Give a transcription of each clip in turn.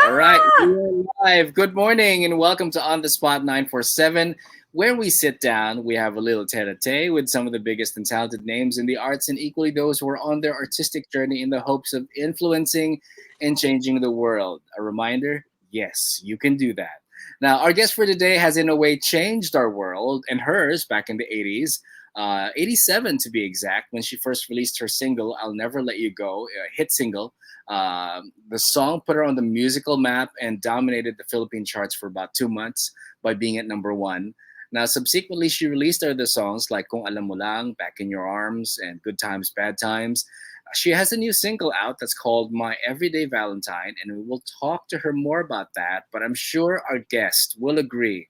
All right, we're live. Good morning and welcome to On the Spot 947, where we sit down, we have a little tete-a-tete with some of the biggest and talented names in the arts and equally those who are on their artistic journey in the hopes of influencing and changing the world. A reminder, yes, you can do that. Now, our guest for today has in a way changed our world and hers back in the 80s. 87 to be exact, when she first released her single, I'll Never Let You Go, a hit single. The song put her on the musical map and dominated the Philippine charts for about 2 months by being at number one. Now, subsequently, she released other songs like Kung Alam Mo Lang, Back in Your Arms, and Good Times, Bad Times. She has a new single out that's called My Everyday Valentine, and we will talk to her more about that. But I'm sure our guest will agree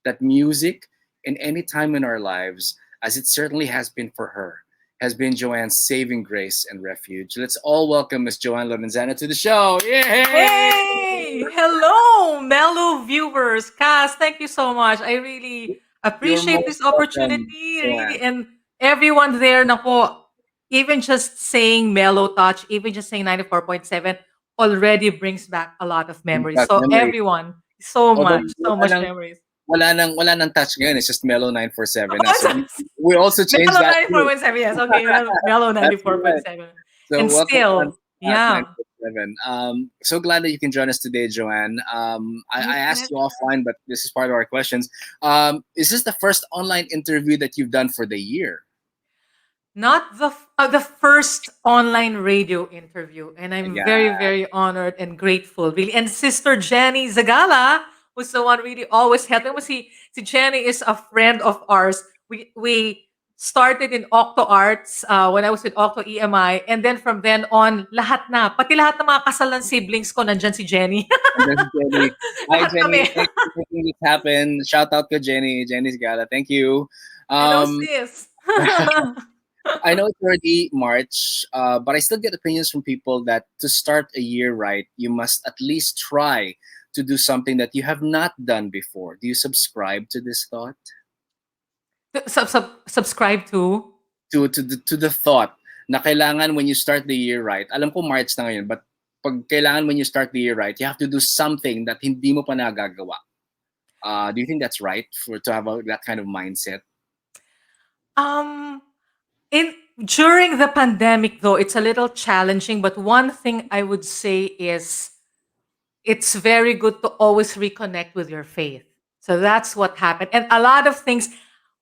that music in any time in our lives, as it certainly has been for her, has been Joanne's saving grace and refuge. Let's all welcome Miss Joanne Lorenzana to the show. Yay! Hey! Hello, Mellow viewers. Cass, thank you so much. I really You're appreciate most this welcome, opportunity, really. Joanne. And everyone there, nako, even just saying Mellow Touch, even just saying 94.7 already brings back a lot of Brings memories. back So memories. everyone, Although so much memories. wala nang touch ngayon. It's just Mellow 947 na. So Oh, we also changed Mellow that too. 94.7, yes. Okay, Mellow That's right. 94.7. So And welcome on still, Spot yeah. 947. So glad that you can join us today, Joanne. I My asked you pleasure. offline, but this is part of our questions. Is this the first online interview that you've done for the year? Not the first online radio interview, and I'm Yeah. very honored and grateful, really. And Sister Jenny Zagala was the one really always helping. Was si Jenny is a friend of ours. We started in Octo Arts when I was with Octo EMI, and then from then on, pati lahat ng mga kasal ng siblings ko, nandyan si Jenny. And then Jenny. Hi, Lahat Jenny. kami. Thanks for making this happen. Shout out to Jenny. Jenny's Gala. Thank you. Hello, Um, sis. I know it's already March, but I still get opinions from people that to start a year right, you must at least try to do something that you have not done before. Do you subscribe to this thought? Subscribe to. To the thought na kailangan when you start the year right, alam ko March na ngayon, but pag kailangan when you start the year right, you have to do something that hindi mo pa nagagawa. Do you think that's right for to have that kind of mindset? Um, in During the pandemic, though, it's a little challenging, but one thing I would say is it's very good to always reconnect with your faith. So that's what happened. And a lot of things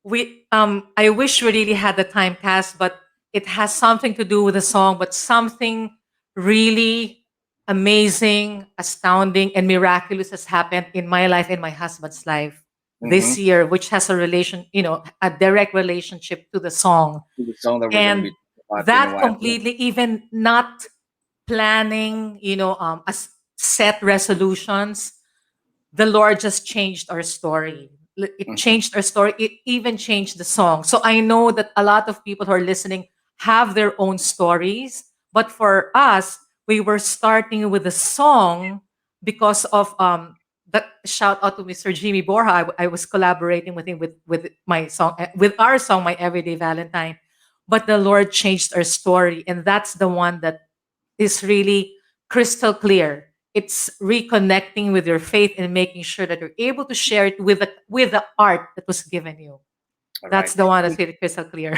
I wish we really had the time cast, but it has something to do with the song, but something really amazing, astounding, and miraculous has happened in my life and my husband's life Mm-hmm. this year, which has a direct relationship to the song. To the song that we're going to And be talking about in a that while. completely, even not planning, as set resolutions, the Lord just changed our story. It Mhm. changed our story. It even changed the song. So I know that a lot of people who are listening have their own stories. But for us, we were starting with a song because of that. Shout out to Mr. Jimmy Borja. I was collaborating with him with my song, with our song, My Everyday Valentine. But the Lord changed our story. And that's the one that is really crystal clear. It's reconnecting with your faith and making sure that you're able to share it with the art that was given you. All right. That's the one that's really crystal clear.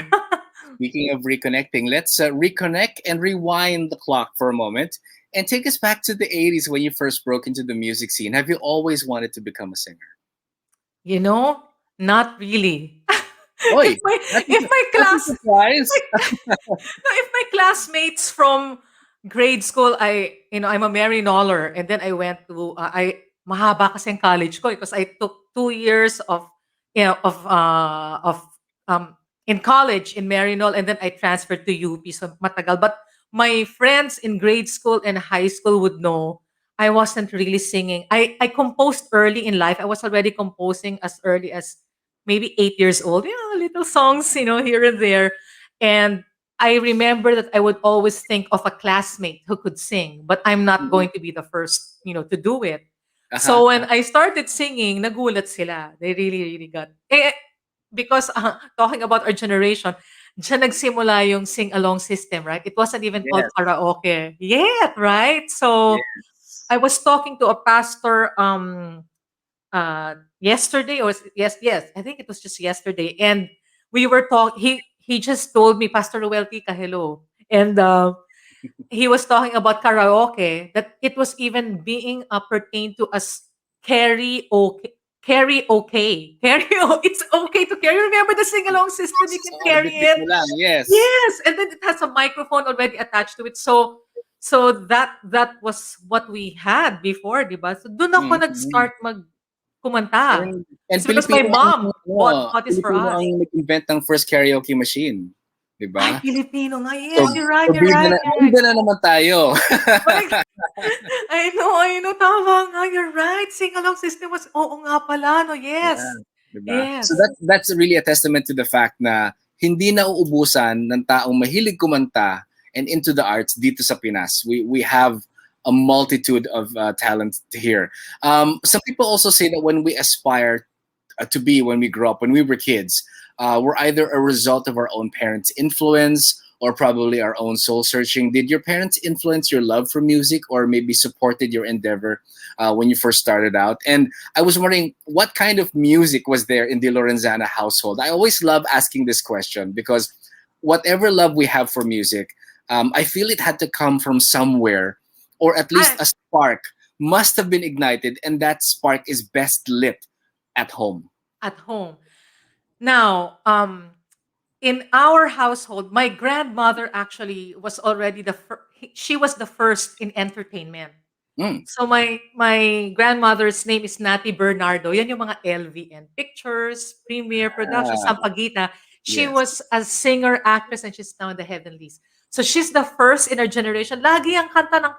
Speaking of reconnecting, let's reconnect and rewind the clock for a moment and take us back to the 80s when you first broke into the music scene. Have you always wanted to become a singer? you know, Not really. Oi, If my that's a class if surprise. my, no, if my classmates from grade school, I'm a Mary Noller, and then I went to I mahaba kasi ang college ko because I took 2 years of in college in Maryknoll, and then I transferred to UP, so matagal. But my friends in grade school and high school would know I wasn't really singing. I composed early in life. I was already composing as early as maybe 8 years old, little songs, here and there. And I remember that I would always think of a classmate who could sing, but I'm not Mhm. going to be the first, to do it. Uh-huh. So when I started singing, nagulat sila. They really got. Because talking about our generation, diyan nagsimula yung sing-along system, right? It wasn't even called Yes. karaoke yet, right? So Yes. I was talking to a pastor yesterday, or yes, I think it was just yesterday, and we were talking. He just told me, Pastor Ruel Tika, hello, and he was talking about karaoke, that it was even being pertained to as karaoke. Karaoke. It's okay to carry. Remember the sing along system? You can Oo, carry bit-bit it. mo lang, yes. Yes, and then it has a microphone already attached to it. So that was what we had before, 'di ba? So doon ako Mm. nag-start kumanta. And It's because my Pilipino ang mom ano, bought this for Pilipino us. ang nag-invent ng first karaoke machine, 'di Ay, ba? Filipino nga. So Yes, you're right, so you're right, you're right. bida na naman tayo. My I know, tama nga, you're right. Sing-along system was oo nga pala, no, Yeah, yes. 'di ba? So Yes. that's really a testament to the fact na hindi nauubusan ng taong mahilig kumanta and into the arts dito sa Pinas. We have a multitude of talent here. Some people also say that when we aspire to be when we grow up, when we were kids, we're either a result of our own parents' influence or probably our own soul searching. Did your parents influence your love for music or maybe supported your endeavor when you first started out? And I was wondering what kind of music was there in the Lorenzana household? I always love asking this question because whatever love we have for music, I feel it had to come from somewhere, or at least I a spark must have been ignited, and that spark is best lit at home. at home. Now, in our household, my grandmother actually was already she was the first in entertainment. Mm. So my grandmother's name is Nati Bernardo. Yan yung mga LVN Pictures, Premier Productions, Ah, Sampaguita. She yes. was a singer, actress, and she's now in the heavenlies. So she's the first in her generation. Lagi ang kanta ng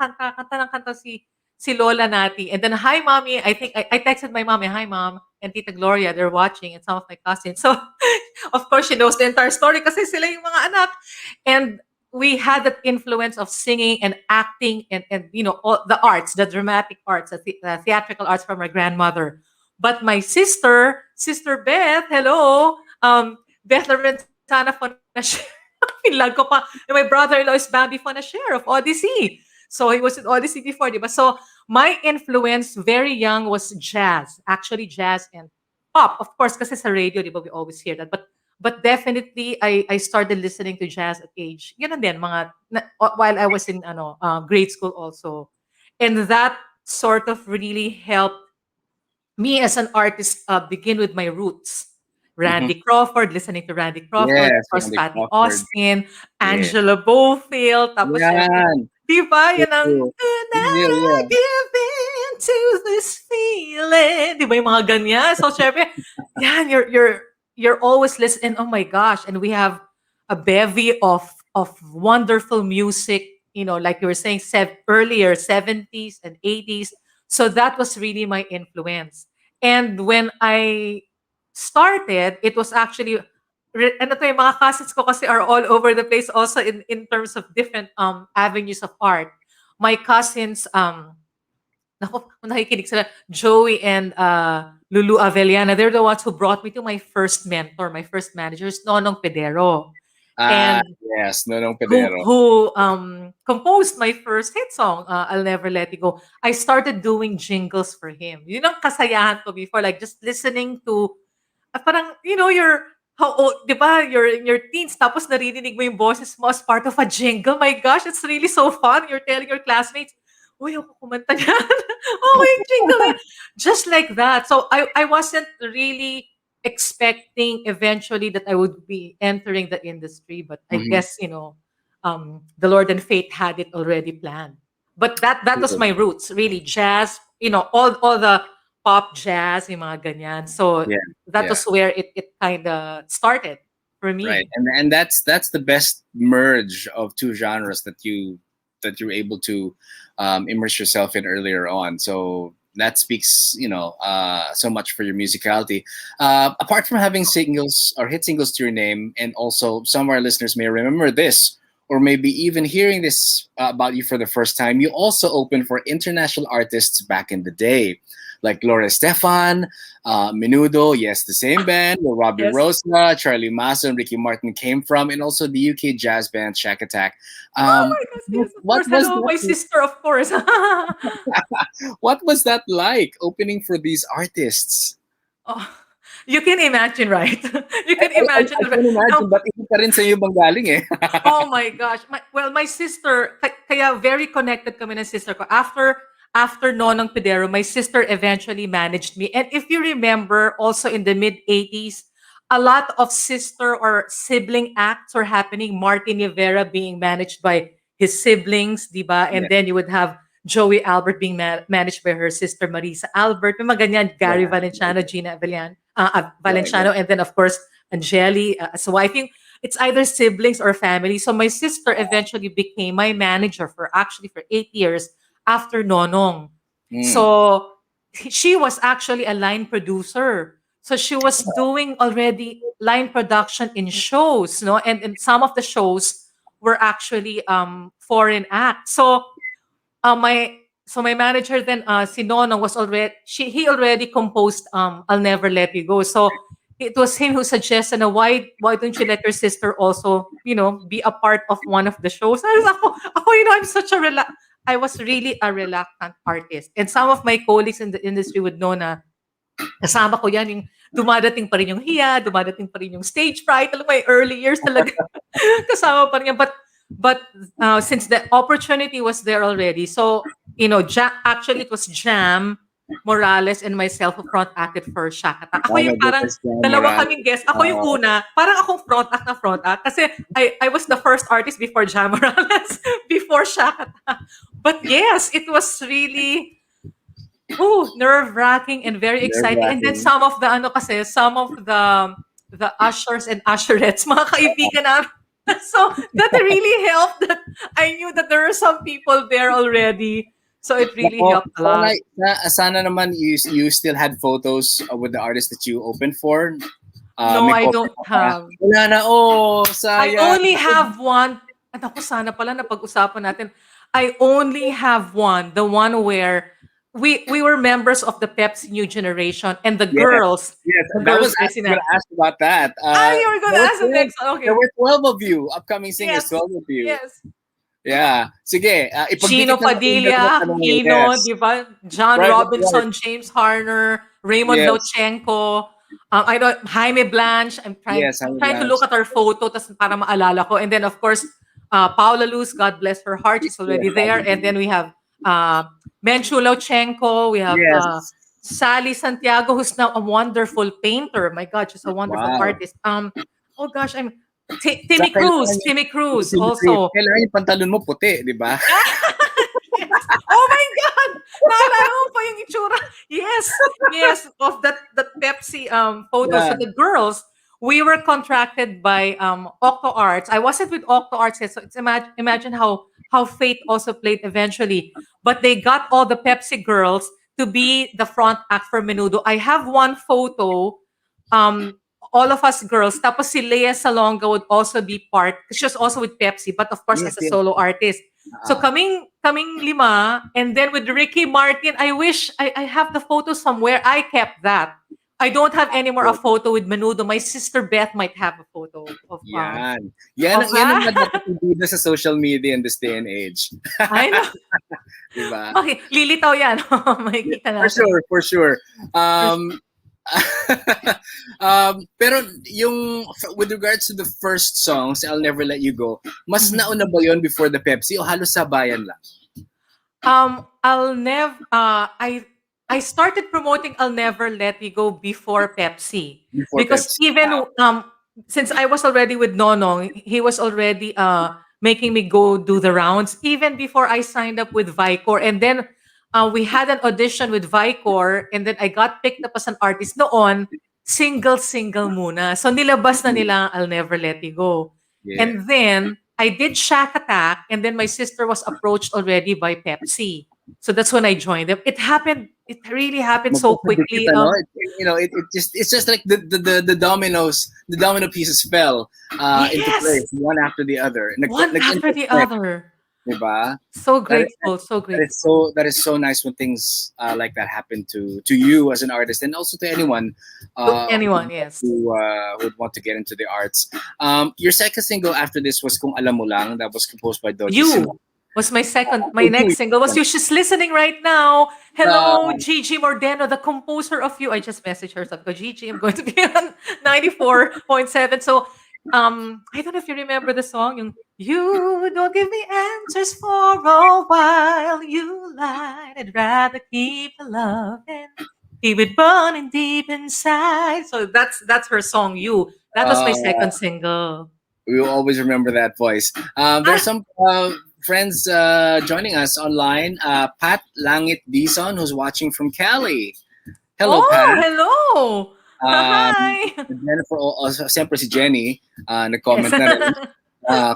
kanta si Lola Nati. And then, hi, mommy. I think I texted my mommy, hi, mom, and Tita Gloria. They're watching, and some of my cousins. So, of course, she knows the entire story kasi sila yung mga anak. And we had that influence of singing and acting and all the arts, the dramatic arts, the theatrical arts from my grandmother. But my sister Beth, hello, Beth Lorenzana Fonashare. Pinlag ko pa. And my brother-in-law is Bambi Fonashare of Odyssey. So he was in Odyssey before, diba? So my influence very young was jazz, actually jazz and pop. Of course, kasi sa radio, diba, we always hear that. But definitely, I started listening to jazz at age, yun and then, while I was in grade school also. And that sort of really helped me as an artist begin with my roots. Mhm. Randy Crawford, listening to Randy Crawford, of Yes, course, Randy Patty Crawford. Austin, Yeah. Angela Bofield, tapos syempre, Yan. di ba, yan ang, True. tonight Yeah, I yeah. give in to this feeling. Di ba yung mga ganyan? So syempre, yan, you're always listening. Oh my gosh. And we have a bevy of wonderful music, like you were saying earlier, 70s and 80s. So that was really my influence. And when I started, it was actually ano to, yung mga cousins ko kasi are all over the place also in terms of different avenues of art. My cousins, naku, kung nakikinig sila, Joey and Lulu Avellana, they're the ones who brought me to my first mentor, my first manager, is Nonong Pedero. Ah, And yes, Nonong who Pedero. who composed my first hit song, I'll Never Let You Go. I started doing jingles for him. Yun ang kasayahan ko before, like just listening to, parang, you're, how old, di ba, you're in your teens, tapos naririnig mo yung boses mo as part of a jingle. My gosh, it's really so fun. You're telling your classmates, uy, ako kumanta niyan. Oh, may jingle na. Just like that. So I wasn't really expecting eventually that I would be entering the industry, but I Mhm. guess, the Lord and fate had it already planned. But that was my roots, really, jazz, all the pop jazz, yung mga ganyan. So Yeah, that yeah. was where it kind of started for Right. me. And that's the best merge of two genres that you're able to immerse yourself in earlier on. So that speaks, so much for your musicality. Apart from having singles or hit singles to your name, and also some of our listeners may remember this. or maybe even hearing this about you for the first time, you also opened for international artists back in the day, like Gloria Stefan, Menudo, yes, the same band where Robbie Yes. Rosa, Charlie Masso, and Ricky Martin came from, and also the UK jazz band Shack Attack. Oh my gosh, yes, of What course. was Hello, my that? sister, of course. What was that like opening for these artists? Oh, you can imagine, right? You I, can I, I imagine. I can imagine, but ito pa rin sa iyo bang eh. Oh my gosh. My sister, kaya very connected kami ng sister ko. After Nonong Pedero, my sister eventually managed me. And if you remember, also in the mid-80s, a lot of sister or sibling acts were happening. Martin Rivera being managed by his siblings, di ba? And Yeah, then you would have Joey Albert being managed by her sister Marisa Albert. May mga ganyan, Gary yeah, Valenciano, Gina right, Valenciano, and then of course, Angeli as a wife. It's either siblings or family. So my sister eventually became my manager for 8 years after Nonong. right. So she was actually a line producer. So she was doing already line production in shows, no? And some of the shows were actually foreign acts. So my manager then si Nono was already he already composed I'll Never Let You Go. So it was him who suggested na why don't you let your sister also, be a part of one of the shows. I was ako, I'm such a I was really a reluctant artist. And some of my colleagues in the industry would know na kasama ko yan yung dumadating pa rin yung hiya, dumadating pa rin yung stage fright. Alam mo, my early years talaga kasama pa rin yan. But since the opportunity was there already, so, actually it was Jam, Morales, and myself who front acted for Shakata. Ako Oh my yung parang goodness, John dalawa Morales. kaming guest. Ako yung una. Parang akong front act. Kasi I was the first artist before Jam Morales, before Shakata. But yes, it was really nerve-wracking and very exciting. And then Nerve-wracking. some of the ushers and usherettes, mga kaibigan namin. So that really helped that I knew that there are some people there already. So it really Nako, helped a lot. sana naman you still had photos with the artist that you opened for. No, May I copy don't ka ba? have. Wala na. Oh, I sayang. only have one. At ako sana pala napag-usapan natin. I only have one. The one where we were members of the Pepsi New Generation and the Yes, girls, yes. the That girls was kasi going na. to ask about that. You were There gonna were ask the 12, next. there Okay. were 12 of you, upcoming singers, Yes. 12 of you. Yes. Yeah. Sige, Chino ipagdikit na natin yung dalawang Padilla, tanong ngayon. Hino, Yes. di ba? John Right, right, right. Robinson, James Harner, Raymond Yes. Lochenko, I don't Jaime Blanche. I'm trying Yes, I'm Honey trying to Blanche. look at our photo tas para maalala ko. And then of course, Paula Luz, God bless her heart, she's Yes, already there. And then we have Menchu Lochenko, we have yes. Sally Santiago, who's now a wonderful painter. My God, she's a wonderful Wow. artist. Oh gosh, Sa Timmy kailangan Cruz, yung Timmy Cruz Timothy, also. kailangan yung pantalon mo puti, di ba? Yes. Oh my God! Naalala mo pa yung itsura. Yes. Yes. Of that Pepsi photo. Yeah. So the girls, we were contracted by Octo Arts. I wasn't with Octo Arts yet, so it's imagine how fate also played eventually. But they got all the Pepsi girls to be the front act for Menudo. I have one photo, um, all of us girls. Tapos si Lea Salonga would also be part. She was also with Pepsi, but of course Yes, as a yes. solo artist. So kaming lima, and then with Ricky Martin, I wish I have the photo somewhere. I kept that. I don't have anymore a photo with Menudo. My sister Beth might have a photo of Yan. of Yan ang dapat ibida sa social media in this day and age. I know. Di ba? Okay, lilitaw yan. Makikita For natin. sure, for sure. Pero yung with regards to the first songs, I'll Never Let You Go, mas nauna ba yon before the Pepsi o halos sabayan lang? I'll never I started promoting I'll Never Let You Go before Pepsi. Before Because Pepsi. even since I was already with Nonong, he was already making me go do the rounds even before I signed up with Vicor. And then we had an audition with Vicor, and then I got picked up as an artist noon, single muna. So nilabas na nila ang I'll Never Let You Go. Yeah. And then I did Shack Attack, and then my sister was approached already by Pepsi. So that's when I joined them. It happened. It really happened so Magkakadikit, quickly. ano? It's just like the dominoes, the domino pieces fell into Yes, place one after the other. one after the Nag-intersect, other. diba? So That grateful, so that grateful. is so nice when things like that happen to you as an artist, and also to anyone To who anyone, yes. would want to get into the arts. Your second single after this was "Kung Alam Mo Lang," that was composed by Doji Simon. You was my Oh, next you. single was you. She's listening right now. Hello, Uh, Gigi Mordeno, the composer of you. I just messaged her. So Gigi, I'm going to be on 94.7. So, I don't know if you remember the song. You don't give me answers for a while. You lied. I'd rather keep the love and keep it burning deep inside. So that's her song. You. That was my uh, second single. we will always remember that voice. There's Ah, some friends joining us online. Pat Langit Dison, who's watching from Cali. Hello, Pat. oh, hello. Hi. Jennifer, siyempre si Jenny, Yes. nag-comment na rin.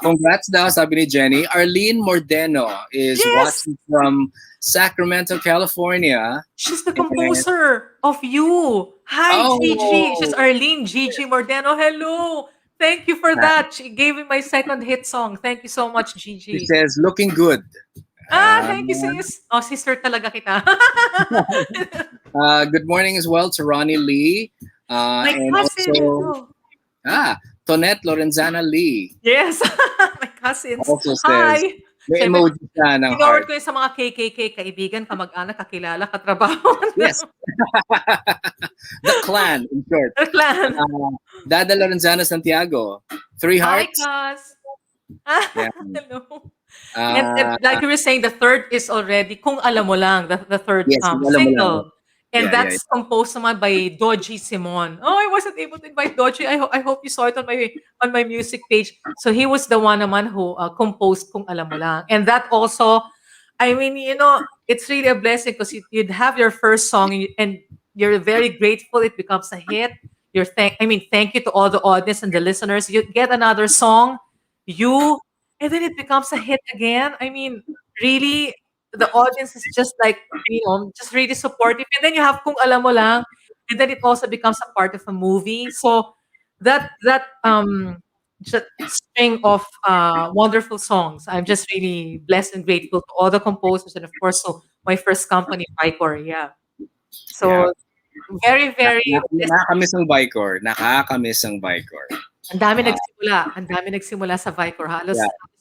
Congrats daw, sabi ni Jenny. Arlene Mordeno is Yes. watching from Sacramento, California. She's the And, composer of you. Hi, Gigi. She's oh, Arlene Gigi Mordeno. Hello. Thank you for that. She gave me my second hit song. Thank you so much, she Gigi. says, looking good. Uh, Thank you, sis. Oh, sister talaga kita. good morning as well to Ronnie Lee. My And cousin. also, Hello. Tonette Lorenzana Lee Yes. My cousins. also says, Hi. may Siyempre, emoji siya ng pinorward heart. ko yun sa mga KKK, kaibigan, kamag-anak, kakilala, katrabaho. Yes, the clan, in short. Clan. Dada Lorenzana Santiago, three Hi, hearts. Cuz. Yeah. Hello. And Uh, like you were saying, the third is already Kung Alam Mo Lang, the third yes, kung alam mo lang. single. And Yeah, yeah. that's composed naman by Doji Simon. Oh, I wasn't able to invite Doji. I hope you saw it on my music page. So he was the one naman who composed Kung Alam Mo Lang. And that also, I mean, it's really a blessing because you'd have your first song and you're very grateful it becomes a hit. Thank you to all the audience and the listeners. You get another song, you and then it becomes a hit again. I mean, really, the audience is just like, just really supportive. And then you have Kung Alam Mo Lang, and then it also becomes a part of a movie. So that just string of wonderful songs. I'm just really blessed and grateful to all the composers and of course to my first company, Vicor. Yeah. Yeah. So very, very blessed. Nakakamiss ang Vicor. Nakakamiss ang Vicor. Uh, Ang dami nagsimula sa Vicor. yeah. Halos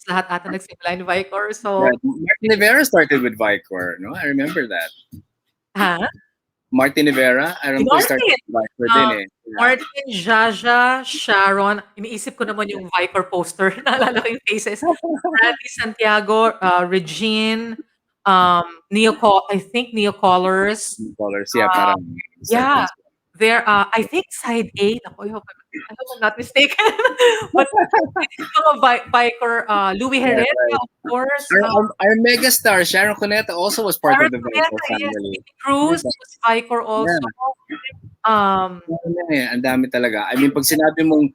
lahat ata nagsimula in Vicor. Yeah. So, Martin Rivera started with Vicor. No, I remember that. ha? Martin Rivera, alam Si ko started Martin. with Vicor din Um, eh. Yeah. Martin, Jaja, Sharon. Iniisip ko naman yung Vicor poster. Naalala ko yung faces. Randy Santiago, Regine, I think Neo Colors. Colors. Yeah, parang start Yeah. with. There, I think side 8. Ako, I hope I'm not mistaken. But it's mga biker, Louis Yeah, Herrera, right. of course. Our megastar, Sharon Cuneta, also was part Sharon of the Vicor Cuneta, yes. family. Timmy Cruz Diba? was biker also. Yeah. Um, Ang dami talaga. I mean, pag sinabi mong,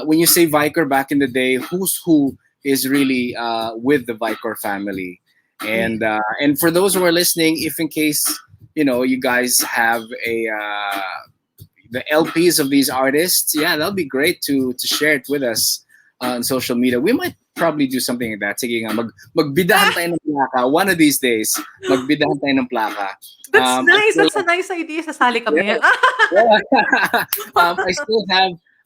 when you say Vicor back in the day, who's who is really with the Vicor family. yeah. And for those who are listening, if in case, you guys have the LPs of these artists, yeah, that'll be great to share it with us on social media. We might probably do something like that. Sige nga, magbidahan tayo ng plaka. One of these days, magbidahan tayo ng plaka. That's I nice. still That's a nice idea. Sasali kami. Yeah. Yeah.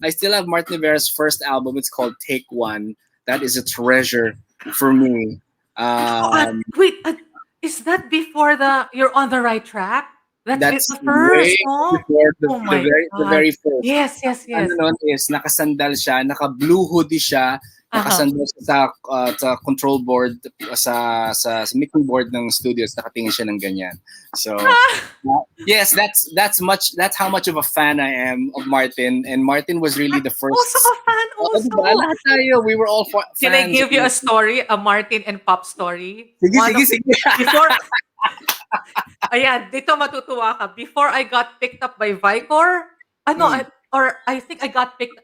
I still have Martin Rivera's first album. It's called Take One. That is a treasure for me. Um, Wait, is that before you're on the right track? That's that's the first, way no? before the, Oh the my very the God. very first. Yes, yes, Ano yes. nun is nakasandal siya, naka-blue hoodie siya, Uh-huh. nakasandal siya sa control board sa mixing board ng studios, nakatingin siya ng ganyan. So yes, that's how much of a fan I am of Martin, and Martin was really the Also first. a fan Oh, diba? also. Lahat tayo, we were all Can I fans. give you a story, a Martin and Pop story? Sige, One sige, of sige. before Ayan, dito matutuwa ka. Before I got picked up by Vicor, Hmm. or I think I got picked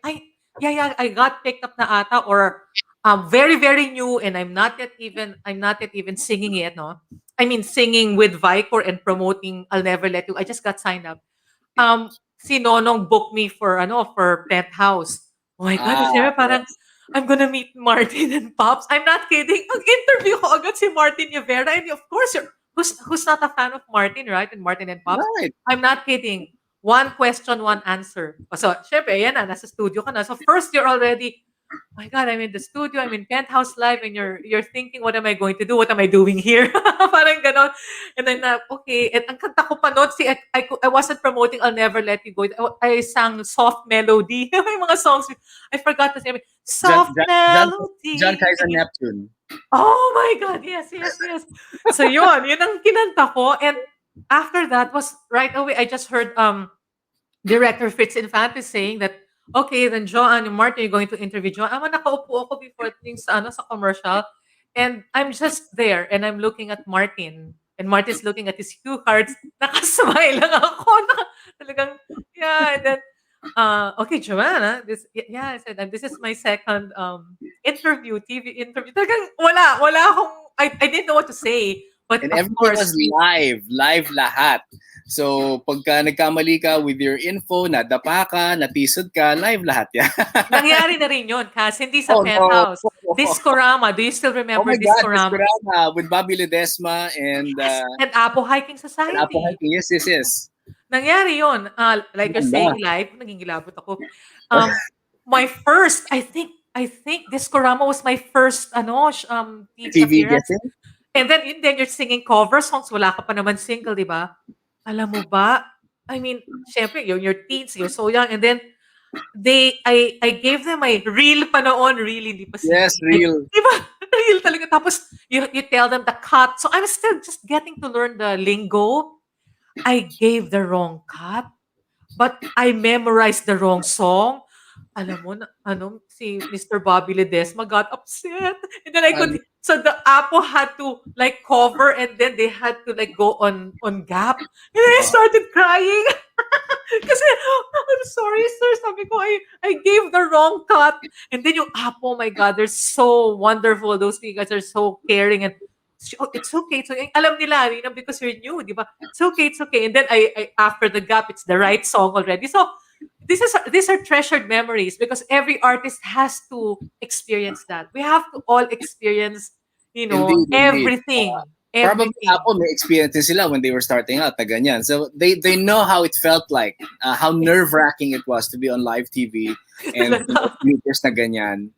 yeah, I got picked up na ata or very very new and I'm not yet even singing it, no. I mean, singing with Vicor and promoting I'll Never Let You. I just got signed up. Si Nonong booked me for for Penthouse. Oh my God, Ah, siyempre parang yes. I'm gonna meet Martin and Pops. I'm not kidding. Ang-interview ko agad si Martin Rivera. And of course, who's not a fan of Martin, right? And Martin and Pops. Right. I'm not kidding. One question, one answer. So, syempre, yan na, nasa studio ka na. So, first, you're already, my God, I'm in the studio, I'm in Penthouse Live, and you're thinking, what am I going to do? What am I doing here? Parang ganon. And then, okay, and ang kanta ko pa noon, I wasn't promoting I'll Never Let You Go. I sang Soft Melody. May mga songs, I forgot to say, John, Soft John, John, John Melody. Kaiser Neptune. Oh my God, yes, yes, yes. So yun ang kinanta ko. And after that was right away, I just heard Director Fritz Infante saying that, okay, then Joanne and Martin, you're going to interview Joanne. Nakaupo ako before yung sa commercial. And I'm just there and I'm looking at Martin. And Martin's looking at his cue cards. Nakasmile lang ako. Talagang, yeah. And then, okay, Joanna, yeah, I said, and this is my second interview, TV interview. Talagang wala akong, I didn't know what to say. But And of everything course, was live lahat. So, pagka nagkamali ka with your info, nadapa ka, natisod ka, live lahat yan. nangyari na rin yun, Cass, hindi sa Oh, no. Penthouse. Discorama, do you still Oh remember my God, Discorama? Discorama with Bobby Ledesma Yes, and Apo Hiking and Apo Society. Hiking. Yes, yes, yes. Nangyari yun. Like you're Ganda. saying live, nagingilabot ako. My first, I think Discorama was my first TV TV appearance. guessing? And then you're singing cover songs, wala ka pa naman single, 'di ba? Alam mo ba? I mean, syempre, you're teens, you're so young, and then I gave them my reel pa noon, reel, hindi pa Yes, CD. Like, real. 'di ba? Reel talaga. Tapos you tell them the cut. So I'm still just getting to learn the lingo. I gave the wrong cut, but I memorized the wrong song. Alam mo na si Mr. Bobby Ledesma got upset. And then I And, could so the Apo had to like cover and then they had to like go on Gap. And then I uh, started crying. Kasi, I'm sorry, sir. Sabi ko, I gave the wrong cut. And then yung Apo, oh my God, they're so wonderful. Those guys are so caring. And oh, it's okay. So, alam nila, because you're new, di ba? It's okay, it's okay. And then after the Gap, it's the right song already. So, these are treasured memories because every artist has to experience that. We have to all experience, indeed, indeed. everything. Probably Everything. Apple may experience din sila when they were starting out na ganyan. So they know how it felt like, how nerve-wracking it was to be on live TV and Talaga. sneakers na ganyan.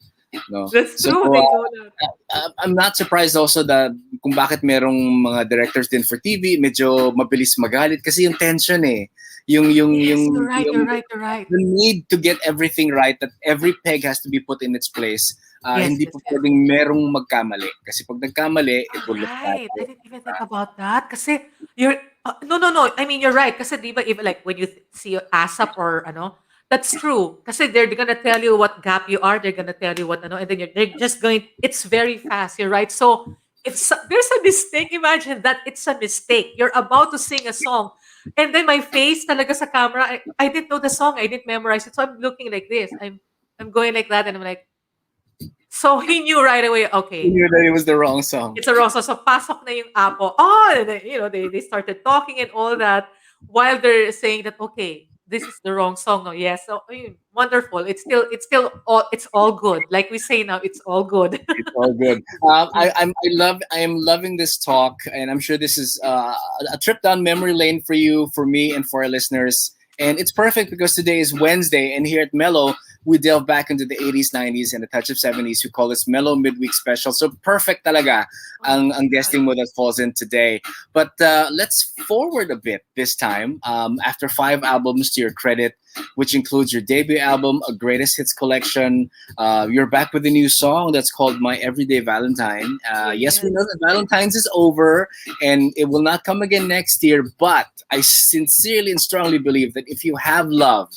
No. That's So true. They know that. I'm not surprised also that kung bakit merong mga directors din for TV medyo mabilis magalit kasi yung tension eh. Yes, you're right, Yung you're right, you're right. the need to get everything right, that every peg has to be put in its place. Yes, Hindi yes, po yes. pwedeng merong magkamali. Kasi pag nagkamali, it will look bad. Right. I didn't even think about that. Kasi you're no, no, no. I mean, you're right. Kasi di ba, even like when you see ASAP or that's true. Kasi they're gonna tell you what gap you are. They're gonna tell you what and then they're just going. It's very fast. You're right. So there's a mistake. Imagine that it's a mistake. You're about to sing a song, and then my face talaga sa camera. I didn't know the song. I didn't memorize it. So I'm looking like this. I'm going like that, and I'm like. So he knew right away. You Okay, knew that it was the wrong song. it's a Rosa. So pasok na yung Apo. Oh, and then, they started talking and all that while they're saying that okay, this is the wrong song. No, yes. So wonderful. It's all good. Like we say now, it's all good. It's all good. I am loving this talk, and I'm sure this is a trip down memory lane for you, for me, and for our listeners. And it's perfect because today is Wednesday, and here at Mellow, we delve back into the 80s, 90s, and a touch of 70s. We call this Mellow Midweek Special. So perfect talaga ang guesting mo that falls in today. But let's forward a bit this time. After 5 albums to your credit, which includes your debut album, a greatest hits collection. You're back with a new song that's called My Everyday Valentine. Yes, we know that Valentine's is over and it will not come again next year, but I sincerely and strongly believe that if you have love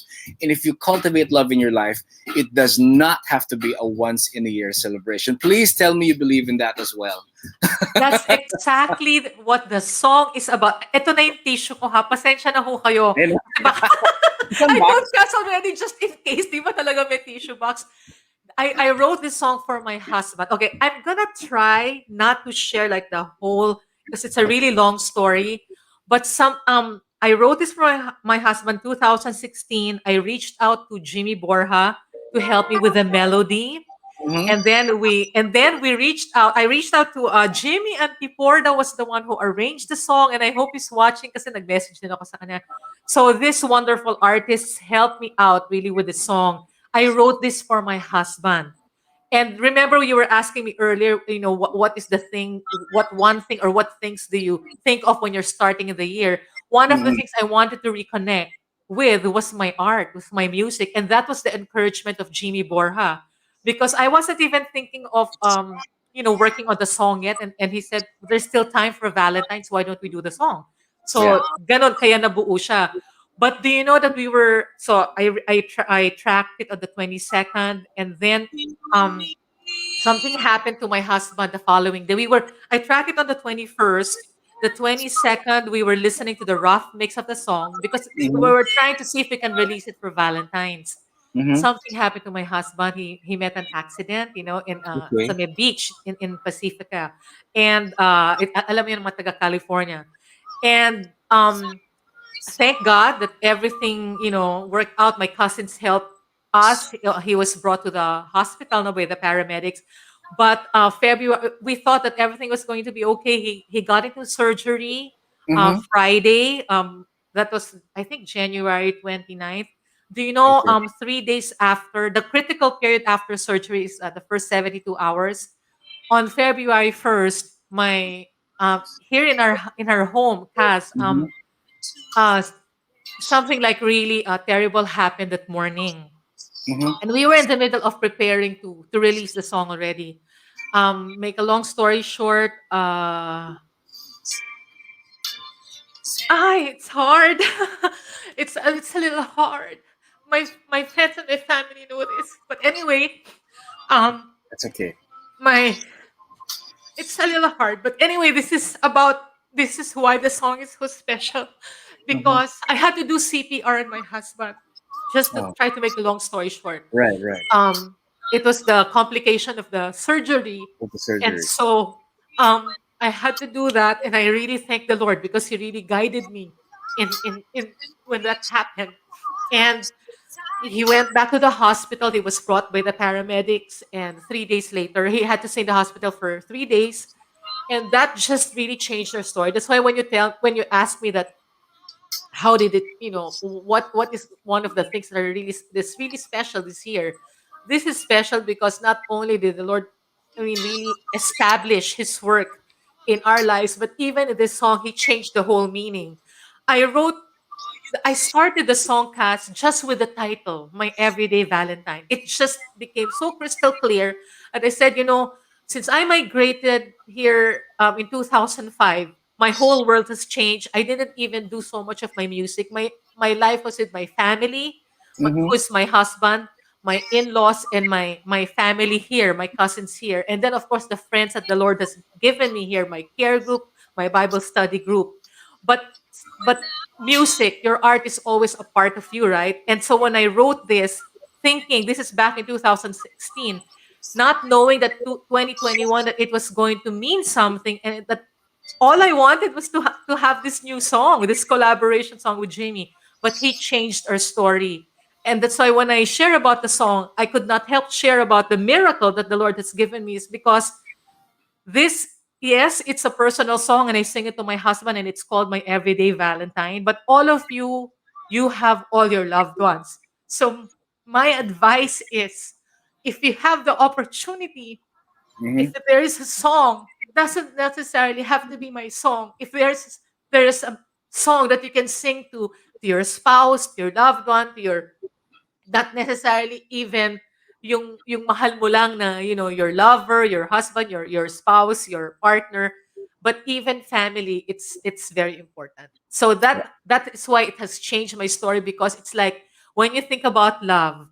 and if you cultivate love in your life, it does not have to be a once in a year celebration. Please tell me you believe in that as well. That's exactly what the song is about. Ito na yung tissue ko ha. Pasensya na ho kayo. And Baka, isang I box. told Cass already just in case. Di ba talaga may tissue box? I wrote this song for my husband. Okay, I'm gonna try not to share like the whole because it's a really long story. But I wrote this for my husband 2016. I reached out to Jimmy Borja to help me with the melody. Mm-hmm. And then we reached out. I reached out to Jimmy Antiporda was the one who arranged the song, and I hope he's watching kasi nag-message din ako sa kanya. So this wonderful artist helped me out really with the song. I wrote this for my husband. And remember, you were asking me earlier, what is the thing, what one thing or what things do you think of when you're starting in the year? One of the Mm-hmm. things I wanted to reconnect with was my art, with my music. And that was the encouragement of Jimmy Borja. Because I wasn't even thinking of, working on the song yet. And he said, there's still time for Valentine's. Why don't we do the song? Yeah. So, ganon, kaya nabuo siya. But do you know that I tracked it on the 22nd, and then um something happened to my husband the following day. I tracked it on the 21st. The 22nd, we were listening to the rough mix of the song because we Mm-hmm. were trying to see if we can release it for Valentine's. Mm-hmm. Something happened to my husband. He met an accident, in sa Okay. may beach in Pacifica. And alam mo yun, mga taga California. And thank God that everything, worked out. My cousins helped us. He was brought to the hospital now by the paramedics. But February, we thought that everything was going to be okay. He got into surgery Mm-hmm. Friday. That was, I think, January 29th. Do you know, Okay. 3 days after, the critical period after surgery is the first 72 hours. On February 1st, my here in our home, Kaz, Mm-hmm. uh, something like really terrible happened that morning, Mm-hmm. and we were in the middle of preparing to release the song already. Make a long story short, it's hard. It's a little hard. My friends and my family know this, but anyway, um, That's okay. my it's a little hard. But anyway, this is why the song is so special, Mm-hmm. because I had to do CPR on my husband, just to Oh, try to make a long story short. right, right. um it was the complication of the surgery, With the and surgery. so I had to do that, and I really thank the Lord because he really guided me in when that happened. And he went back to the hospital. He was brought by the paramedics, and 3 days later he had to stay in the hospital for 3 days. And that just really changed our story. That's why when you ask me that, how did it, what is one of the things that are really special this year. This is special because not only did the Lord, really establish his work in our lives, but even in this song he changed the whole meaning. I started the song cast just with the title, My Everyday Valentine. It just became so crystal clear. And I said, since I migrated here in 2005, my whole world has changed. I didn't even do so much of my music. My life was with my family, Mm-hmm. who's my husband, my in-laws, and my family here, my cousins here. And then, of course, the friends that the Lord has given me here, my care group, my Bible study group. But but music, your art is always a part of you, right? And so when I wrote this, thinking this is back in 2016, not knowing that 2021 that it was going to mean something, and that all I wanted was to have this new song, this collaboration song with Jamie. But he changed our story. And that's why when I share about the song, I could not help share about the miracle that the Lord has given me, is because this, yes, it's a personal song, and I sing it to my husband, and it's called My Everyday Valentine. But all of you, you have all your loved ones. So my advice is, if you have the opportunity, Mm-hmm. if there is a song, doesn't necessarily have to be my song. If there's a song that you can sing to your spouse, to your loved one, to your, not necessarily even yung mahal mo lang na, your lover, your husband, your spouse, your partner, but even family, it's very important. So Yeah. that is why it has changed my story, because it's like, when you think about love,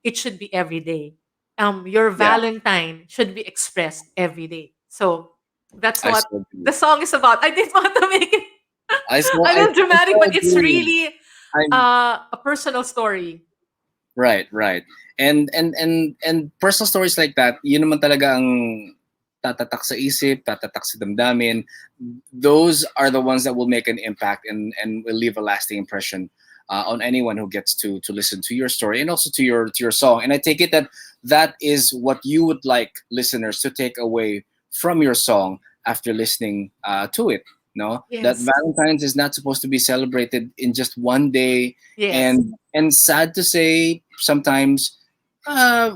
it should be every day. Your Yeah. Valentine should be expressed every day. So that's I what so agree. the song is about. I didn't want to make it a little I dramatic, so but it's agree. really I'm a personal story. right, right. And personal stories like that, yun naman talaga ang tatatak sa isip, tatatak sa damdamin, those are the ones that will make an impact and will leave a lasting impression on anyone who gets to listen to your story and also to your song. And I take it that that is what you would like listeners to take away from your song after listening to it. No, that Yes. Valentine's is not supposed to be celebrated in just one day, Yes. and sad to say, sometimes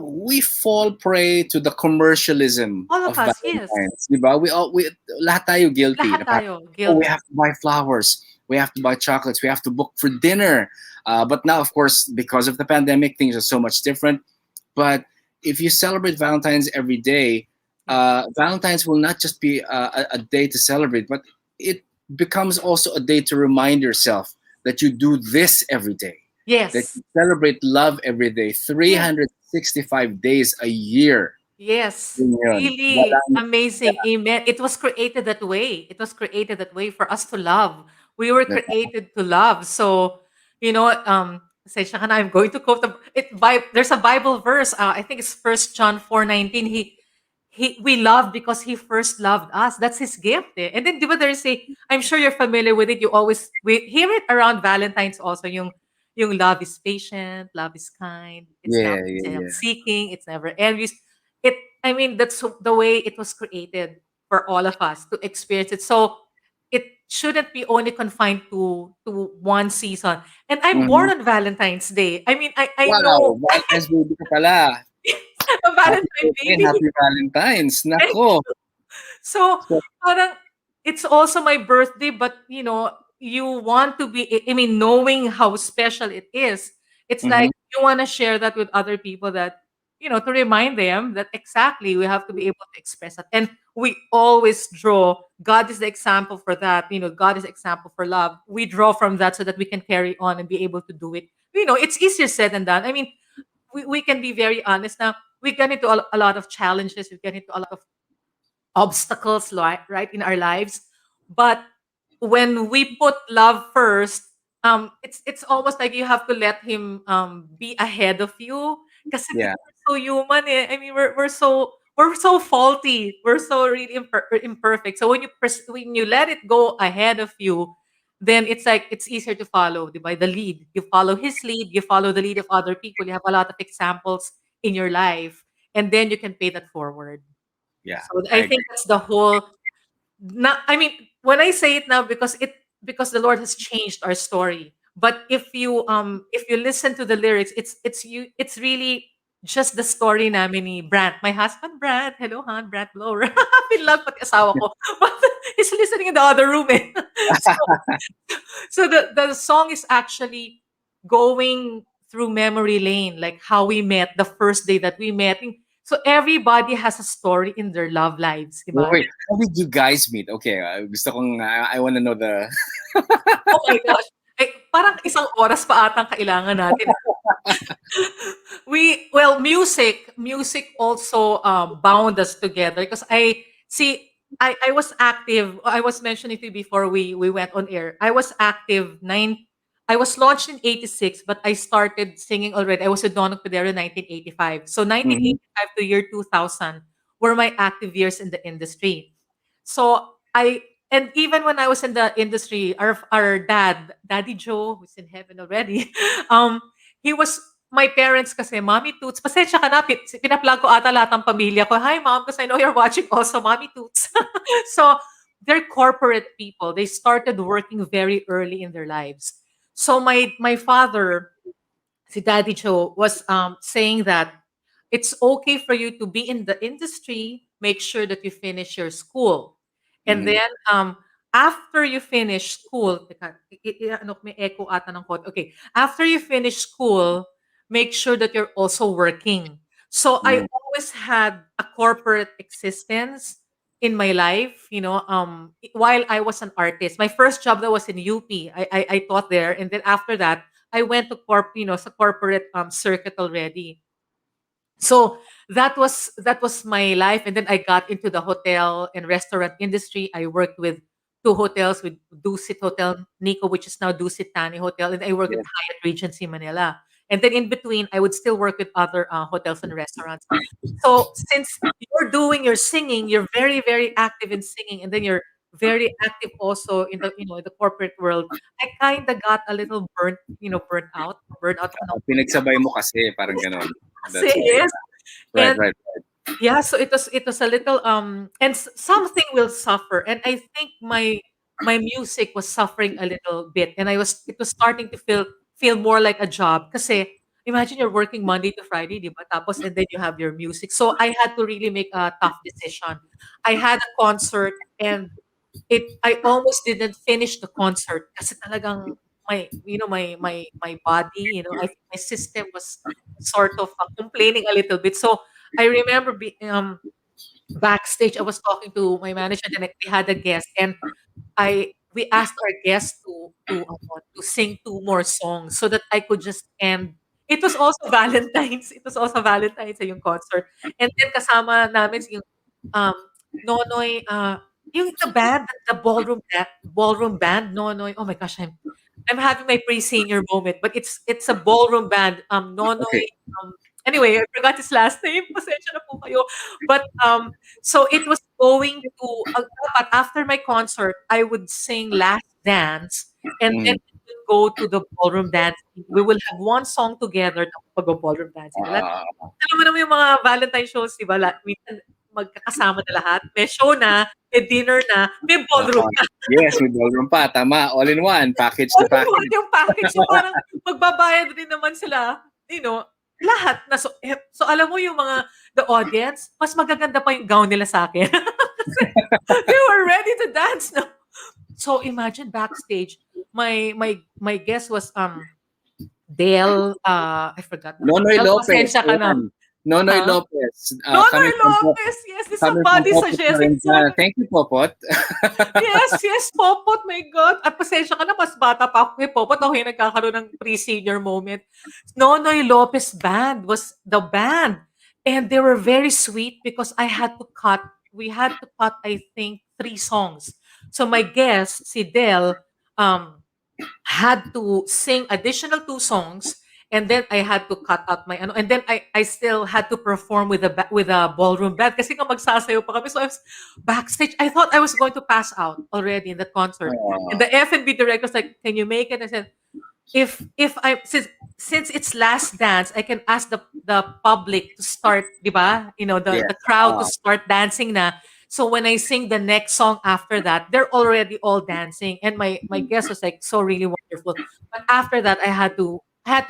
we fall prey to the commercialism All of of us, yes. Valentine's, di ba? Lahat tayo guilty. Lahat Na parang, tayo oh, we guilty. have to buy flowers, we have to buy chocolates, we have to book for dinner. But now, of course, because of the pandemic, things are so much different. But if you celebrate Valentine's every day, Yes. Valentine's will not just be a day to celebrate, but it becomes also a day to remind yourself that you do this every day, that Yes. you celebrate love every day, Yes. 365 days a year. Yes. Yun yun. Really Walang, amazing. Amen. It was created that way. It was created that way for us to love. We were created to love. So, pasensya ka na, I'm going to quote there's a Bible verse. I think it's First John 4:19. We love because he first loved us. That's his gift. Eh. And then, di ba, there's I'm sure you're familiar with it. We hear it around Valentine's also. Yung love is patient, love is kind, it's not yeah, yeah, yeah. self-seeking, it's never envious. It, I mean, that's the way it was created for all of us to experience it. So it shouldn't be only confined to one season. And I'm born Mhm. on Valentine's Day. I mean, I know Wow, Valentine's baby ka pala. a Happy Valentine birthday, baby. happy Valentine's. Nako. So, So, parang it's also my birthday, but you want to be, I mean, knowing how special it is, it's like mhm. you want to share that with other people that, to remind them that exactly we have to be able to express that. And we always draw, God is the example for that. God is the example for love. We draw from that so that we can carry on and be able to do it. It's easier said than done. I mean, we can be very honest now. We get into a lot of challenges. We get into a lot of obstacles, right, in our lives. But when we put love first, it's almost like you have to let him be ahead of you. Kasi Yeah, we're so human. Eh. I mean, we're so faulty. We're so really imperfect. So when you let it go ahead of you, then it's like it's easier to follow, by the lead. You follow his lead. You follow the lead of other people. You have a lot of examples in your life, and then you can pay that forward. yeah, So I I agree. think that's the whole. Not, I mean, when I say it now, because the Lord has changed our story. But if you listen to the lyrics, it's really just the story namin ni Brant, my husband Brant. Hello, Han, Brant Blower. In love pati asawa ko. But he's listening in the other room. Eh. So the song is actually going through memory lane, like how we met, the first day that we met. So everybody has a story in their love lives, Wait, diba? wait, how did you guys meet? Okay, gusto kong, I want to know the. Oh my gosh. Eh, parang isang oras pa atang kailangan natin. Music also bound us together because I was active. I was mentioning to you before we went on air. I was launched in 86, but I started singing already. I was a Don Pedero in 1985. So Mhm. 1985 to year 2000 were my active years in the industry. So and even when I was in the industry, our Daddy Joe, who's in heaven already, he was my parents kasi, Mommy Toots, pasensya ka na, pinaplug ko ata lahat ng pamilya ko. Hi, Mom, because I know you're watching also, Mommy Toots. So, they're corporate people. They started working very early in their lives. So, my father, si Daddy Joe, was saying that it's okay for you to be in the industry, make sure that you finish your school. And Mhm. then after you finish school, teka, ano, may echo ata ng konti. Okay, after you finish school, make sure that you're also working. So I Mhm. always had a corporate existence in my life, while I was an artist. My first job that was in UP. I taught there, and then after that, I went to sa corporate circuit already. So that was my life, and then I got into the hotel and restaurant industry. I worked with two hotels, with Dusit Hotel Nico, which is now Dusit Tani Hotel, and I worked with Yeah. Hyatt Regency Manila. And then in between, I would still work with other hotels and restaurants. So since you're singing, you're very, very active in singing, and then you're very active also in the in the corporate world. I kind of got a little burnt out ako ng Pinagsabay mo kasi, parang ganon. kasi That's why. yes. Right, And right. yeah, so it was a little and something will suffer, and I think my music was suffering a little bit, and it was starting to feel more like a job. Kasi imagine you're working Monday to Friday, di ba? Tapos and then you have your music. So I had to really make a tough decision. I had a concert, and I almost didn't finish the concert kasi talagang my body, I think my system was sort of complaining a little bit. So I remember backstage, I was talking to my manager, and we had a guest, and we asked our guests to sing 2 more songs so that I could just end. It was also Valentine's. It was also Valentine's yung concert. And then kasama namin yung um Nonoy, yung the band, the ballroom band, Nonoy. Oh my gosh, I'm having my pre-senior moment, but it's a ballroom band. Nonoy, Okay. anyway, I forgot his last name. Pasensya na po kayo. But so it was going to dapat after my concert, I would sing Last Dance, and then Mm. we would go to the ballroom dancing. We will have one song together tapos mag-ballroom dancing. Ah, Alam mo naman yung mga Valentine shows, 'di ba? Minsan magkakasama na lahat. May show na, may dinner na, may ballroom oo. na. Yes, may ballroom pa. Tama. All in one. Package All to in one package. yung package. So parang magbabayad rin naman sila, lahat na so alam mo yung the audience, mas magaganda pa yung gown nila sa'kin. Kasi they were ready to dance, no? So imagine backstage, my guest was Dale, I forgot naman. Nonoy Dale, Lopez. pasensya ka na. Ayan. Nonoy Ha? Lopez. Nonoy Lopez! Yes, did Coming from somebody Popot suggest it? Lorenzana. Thank you, Popot. Yes, yes, Popot, my God. At pasensya ka na, mas bata pa ako kay Popot. Ako yung nagkakaroon ng pre-senior moment. Nonoy Lopez Band was the band. And they were very sweet because we had to cut, I think, 3 songs. So my guest, si Del, um, had to sing additional 2 songs, and then I had to cut out my and then I still had to perform with with a ballroom band kasi nga magsasayaw pa kami. So I was backstage. I thought I was going to pass out already in the concert. And the F&B director was like, "Can you make it?" I said, if I since it's last dance, I can ask the public to start, 'di ba? Yes. The crowd to start dancing na. So when I sing the next song after that, they're already all dancing, and my guest was like so really wonderful. But after that, I had to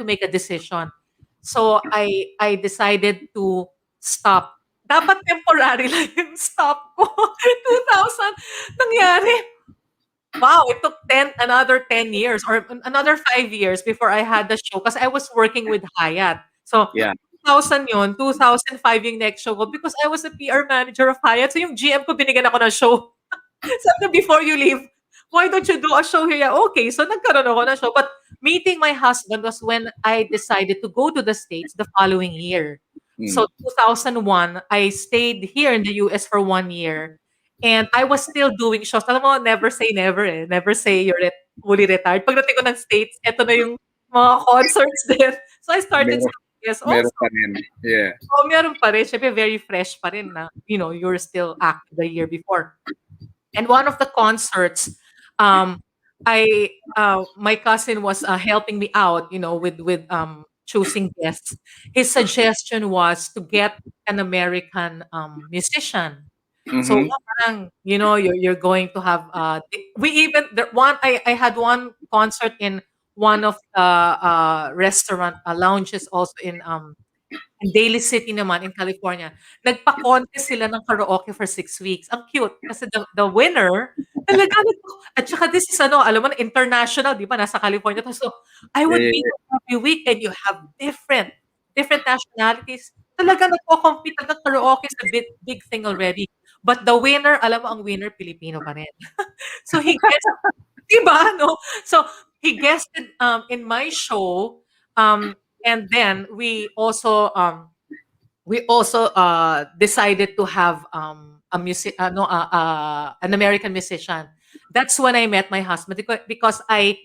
make a decision. So I decided to stop. Dapat temporary lang yung stop ko. 2000 nangyari. Wow, it took another 10 years or another 5 years before I had the show kasi I was working with Hyatt. So, Yeah. 2000 yun, 2005 yung next show ko because I was a PR manager of Hyatt. So, yung GM ko binigyan ako ng show. Sabi before you leave, why don't you do a show here? Yeah, okay, so nagkaroon ako ng show. But meeting my husband was when I decided to go to the States the following year. So, Mm. 2001, I stayed here in the US for 1 year. And I was still doing shows. Alam mo, never say never eh. Never say you're fully retired. Pagdating ko ng States, eto na yung mga concerts din. So I started Meron, saying yes meron also. pa rin. Yeah. So meron pa rin. Siyempre, very fresh pa rin na, you're still active the year before. And one of the concerts, um, my cousin was helping me out, with choosing guests. His suggestion was to get an American musician. So Mm-hmm. parang, you're going to have we even the one I had one concert in one of the restaurant lounges also in Daly City naman in California. Nagpa-contest sila ng karaoke for 6 weeks. Ang cute kasi the winner talaga at saka this is alam mo na international, 'di ba? Nasa California to. So I would be Yeah. there every week, and you have different nationalities. Talaga nagko-compete talaga karaoke is a big thing already. But the winner, alam mo ang winner Pilipino pa rin. So he guessed, 'di ba, no? So he guested in my show, and then we also decided to have an American musician. That's when I met my husband because I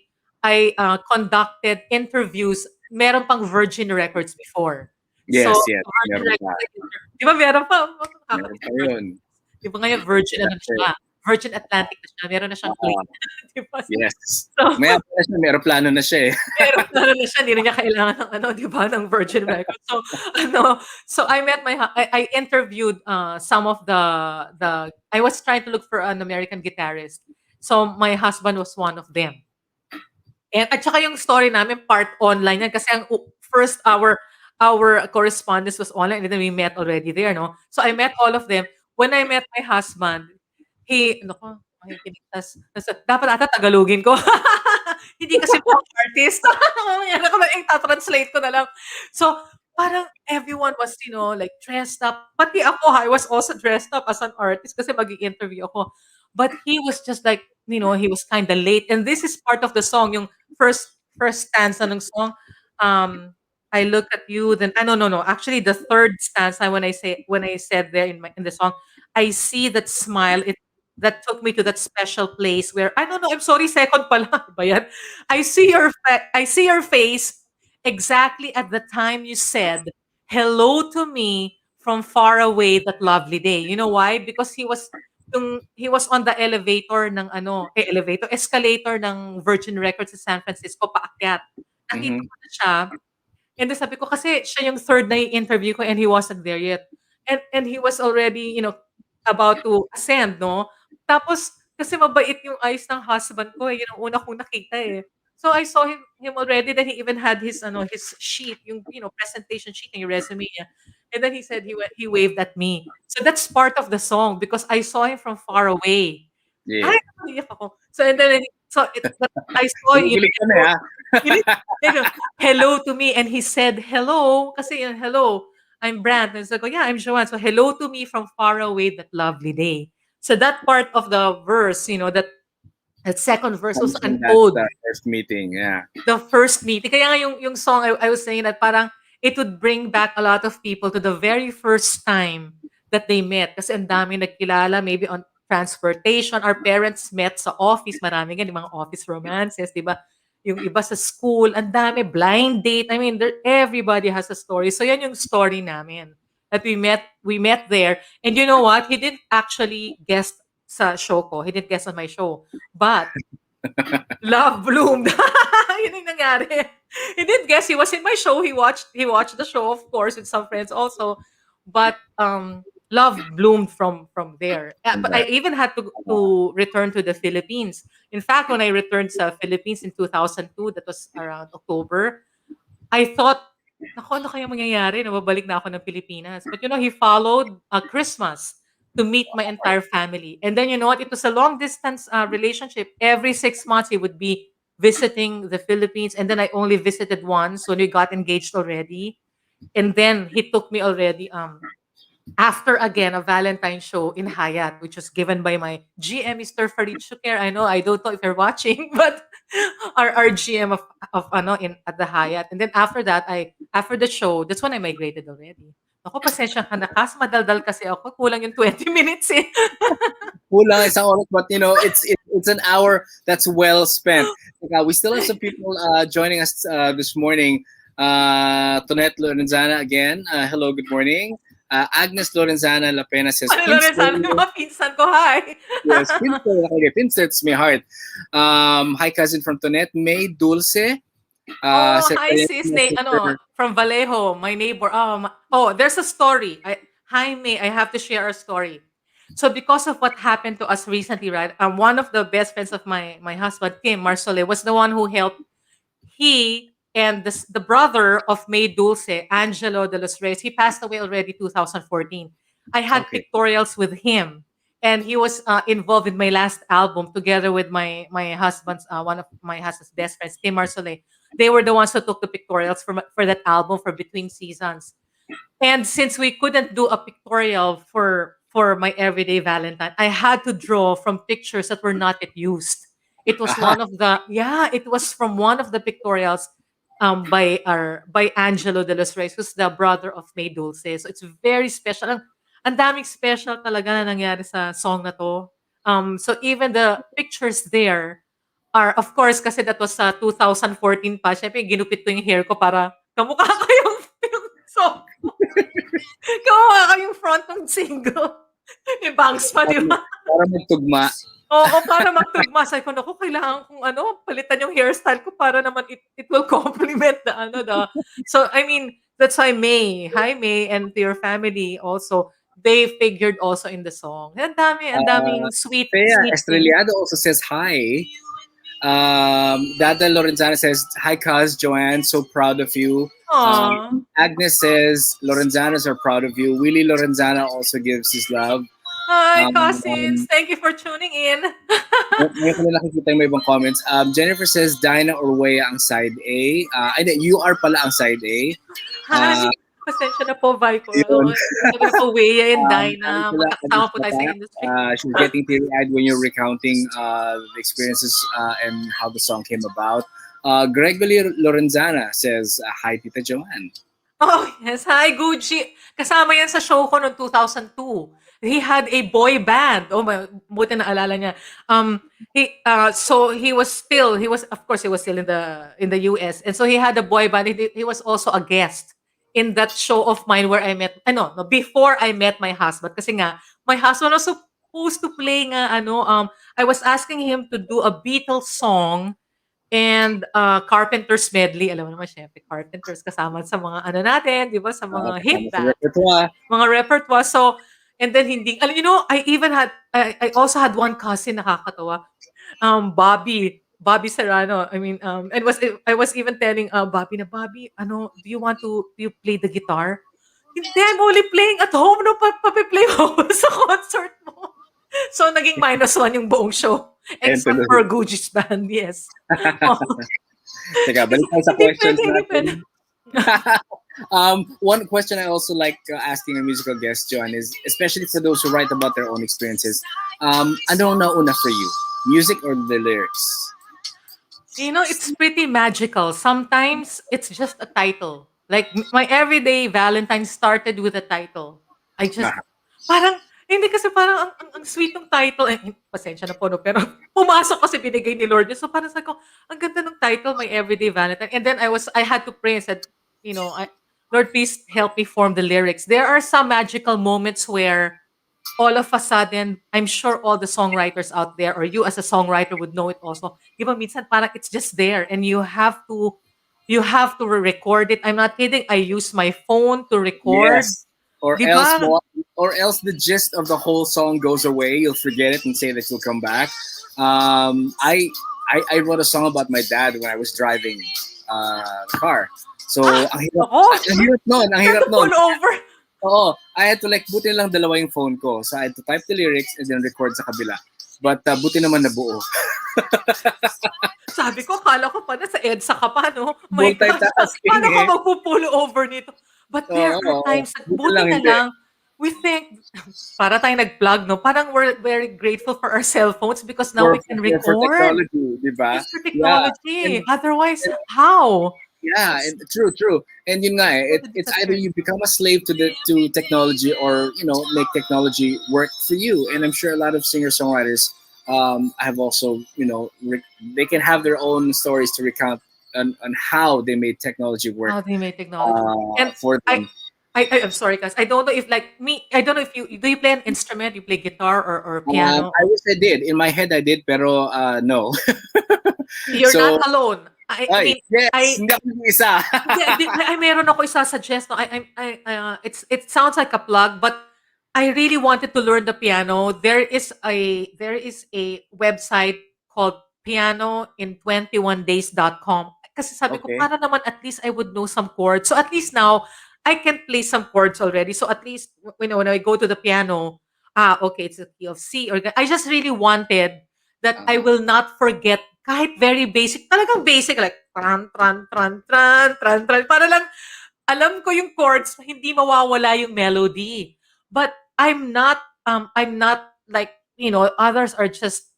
conducted interviews meron pang Virgin Records before. So, Yes, yes. Virgin Meron pa. Records, 'di ba meron pa? Meron pa Nakakatawa Virgin yun. Records. 'Di ba ngayon Virgin ano na Dati. siya, Virgin Atlantic na siya, meron na siyang Ah, plane, 'di ba? yes. So, Maya pala siya, may eroplano na siya eh. meron na ano na siya, hindi na niya kailangan ng ano, 'di ba, ng Virgin Records. So, ano, so I met my I interviewed, some of the I was trying to look for an American guitarist. So, my husband was one of them. And at saka yung story namin part online yan kasi ang first our correspondence was online and then we met already there, no? So I met all of them. When I met my husband, naku, makikinig dapat ata Tagalogin ko. Hindi kasi po ako artist. Mamaya na ko na ita-translate ko na lang. So, parang everyone was, like dressed up. Pati ako, I was also dressed up as an artist kasi mag-i-interview ako. But he was just like, he was kind of late. And this is part of the song, yung first stanza ng song. I look at you, then no. Actually, the third stanza when I said there in the song, I see that smile. That took me to that special place where I don't know. I'm sorry, second pala ba yan? I see your face exactly at the time you said hello to me from far away that lovely day. You know why? Because he was on the elevator ng escalator ng Virgin Records sa San Francisco paakyat. Nakita Mhm. ko na siya. And then sabi ko kasi siya yung third na i-interview ko and he wasn't there yet. And he was already, about to ascend, no? Tapos kasi mabait yung eyes ng husband ko, eh, yun ang una kong nakita, eh. So I saw him already that he even had his sheet, yung, presentation sheet, yung resume niya. And then he said he waved at me. So that's part of the song because I saw him from far away. Yeah. Ay, naiyak ako. So and then so it, but I saw, Kinikilig ka na ah. Kilig ano, hello to me and he said, "Hello," kasi yung hello, "I'm Brand." And sabi ko, "Yeah, I'm Joanne." So, "Hello to me from far away that lovely day." So that part of the verse, that second verse was Comes an from that ode. first meeting. Yeah. The first meeting. Kaya nga yung song I was saying that parang it would bring back a lot of people to the very first time that they met. Kasi ang dami nagkilala, maybe on transportation. Our parents met sa office. Marami nga, yung mga office romances, di ba? Yung iba sa school. Ang dami, blind date. I mean, everybody has a story. So yan yung story namin. That we met there. And you know what? He didn't actually guest sa show ko. He didn't guest on my show. But love bloomed. Yun yung nangyari. He didn't guess he was in my show. He watched the show, of course, with some friends also. But love bloomed from there. From But I that. even had to return to the Philippines. In fact, when I returned sa Philippines in 2002, that was around October, I thought, naku, ano kaya mangyayari? Nababalik na ako ng Pilipinas. But he followed Christmas to meet my entire family. And then you know what? It was a long distance relationship. Every 6 months, he would be visiting the Philippines. And then I only visited once when we got engaged already. And then he took me already after again a Valentine show in Hyatt, which was given by my GM, Mr. Farid Shuker. I don't know if you're watching, but our GM of in at the Hyatt. And then after the show, that's when I migrated already. Ako, pasensya ka na, Kas, madaldal kasi ako. Kulang yung 20 minutes eh. Kulang isang oras, but it's an hour that's well spent. We still have some people joining us this morning. Tonette Lorenzana again. Hello, good morning. Agnes Lorenzana La Pena says, Ano lang sabi ng mga pinsan ko, hi. Yes, Pinster. Okay, Pinster, it's my heart. Hi, cousin from Tonette. May Dulce. Oh, Says, hi sis, from Vallejo, my neighbor. There's a story. Hi May, I have to share a story. So because of what happened to us recently, right? One of the best friends of my husband, Tim Marsole, was the one who helped. He and the brother of May Dulce, Angelo de los Reyes, he passed away already 2014. I had okay. pictorials with him, and he was involved in my last album together with my husband's one of my husband's best friends, Tim Marsole. They were the ones who took the pictorials for that album for Between Seasons. And since we couldn't do a pictorial for my everyday Valentine, I had to draw from pictures that were not yet used. It was Aha. it was from one of the pictorials by Angelo de los Reyes, who's the brother of May Dulce. So it's very special. Ang daming special talaga na nangyari sa song na to. So even the pictures there Of course, kasi that was sa 2014 pa. Siyempre, ginupit ko yung hair ko para kamukha ko yung song ko. Kamukha ko yung front ng single. Yung bangs pa, Para, di ba? para magtugma. Oo, para magtugma. Sabi ko, naku, kailangan kong palitan yung hairstyle ko para naman it will complement So, I mean, that's why May. Hi, May, and to your family also. They figured also in the song. Ang Uh, daming sweet, Thea sweet things. Estrellado also says hi. Dada Lorenzana says, hi, cuz, Joanne, so proud of you. Aww. Agnes says, Lorenzanas are proud of you. Willie Lorenzana also gives his love. Hi, cousins. Um, Thank you for tuning in. Ngayon ko na nakikita yung may ibang comments. Jennifer says, Dinah or Wea ang side A. You are pala ang side A. Hi. Uh, Pasensya na po, Vi ko. Yun. Sabi ko po, Wea and Dinah. Angela Magkakasama po tayo sa Adismata, industry. she's getting teary-eyed when you're recounting the experiences and how the song came about. Gregory Lorenzana says, hi, Tita Joanne. Oh, yes. Hi, Gucci. Kasama yan sa show ko noong 2002. He had a boy band. Oh, buti na alala niya. So of course, he was still in the US. And so he had a boy band. He was also a guest in that show of mine where I met, no, before I met my husband. Kasi nga, my husband was supposed to play nga, I was asking him to do a Beatles song and Carpenters medley. Alam mo naman, syempre, Carpenters kasama sa mga natin, di ba? Sa mga hit Kasama sa band, repertoire. mga repertoire. So, and then hindi, I also had one cousin, nakakatawa, Bobby Serrano. I mean, I was even telling Bobby na, Bobby, do you play the guitar? Hindi, I'm only playing at home. No, papi-play mo sa concert mo. So, naging -1 yung buong show. And Except for Gucci's band, yes. Oh, Teka, balik tayo sa hindi pwede, questions hindi natin. pwede. One question I also like asking a musical guest, Joanne, is especially for those who write about their own experiences. Ano nauna for you, music or the lyrics? It's pretty magical. Sometimes it's just a title. Like my everyday Valentine started with a title. I just Ah, parang hindi kasi parang ang sweet ng title. Pasensya na po no, pero pumasok kasi binigay ni Lord. So parang sabi ko, ang ganda ng title, My Everyday Valentine. And then I had to pray and said, Lord, please help me form the lyrics. There are some magical moments where all of a sudden, I'm sure all the songwriters out there or you as a songwriter would know it also. Di ba minsan parang it's just there and you have to record it. I'm not kidding. I use my phone to record. yes. Or Di else ba? what? Or else the gist of the whole song goes away. You'll forget it and say that you'll come back. I wrote a song about my dad when I was driving the car. So ang hirap, Ako, ang hirap nun, ang had hirap to nun. pull over. Oo, I had to like, buti lang dalawa yung phone ko. So I had to type the lyrics and then record sa kabila. But buti naman nabuo. Sabi ko, akala ko pa sa EDSA ka pa, no? My gosh, Multitasking paano ka eh. magpo-pull over nito? But there are Oo, times, buti buti lang na hindi. lang, we think, para tayong nag-plug, no? Parang we're very grateful for our cell phones because now we can For record. technology, di ba? Just for Yeah. technology. And, Otherwise, and how? yeah, It's true. And yun nga eh, so it's either disappeared. you become a slave to technology or make technology work for you. And I'm sure a lot of singer-songwriters have also they can have their own stories to recount on how they made technology work How they made technology. And for I, them. I'm sorry, guys. I don't know if like me. I don't know if you play an instrument. You play guitar or piano. I wish I did. In my head, I did, pero no. You're not So, alone. I ay, mean, yes, I hindi ako isa. hindi, meron ako isa-suggest, no? It sounds like a plug, but I really wanted to learn the piano. There is a website called pianoin21days.com. Kasi sabi ko, Okay. para naman at least I would know some chords. So at least now, I can play some chords already. So at least, when I go to the piano, okay, it's a key of C. I just really wanted that I Uh, will not forget kahit very basic, talagang basic, like, tran, tran, tran, tran, tran, tran, para lang, alam ko yung chords, hindi mawawala yung melody. But I'm not like, others are just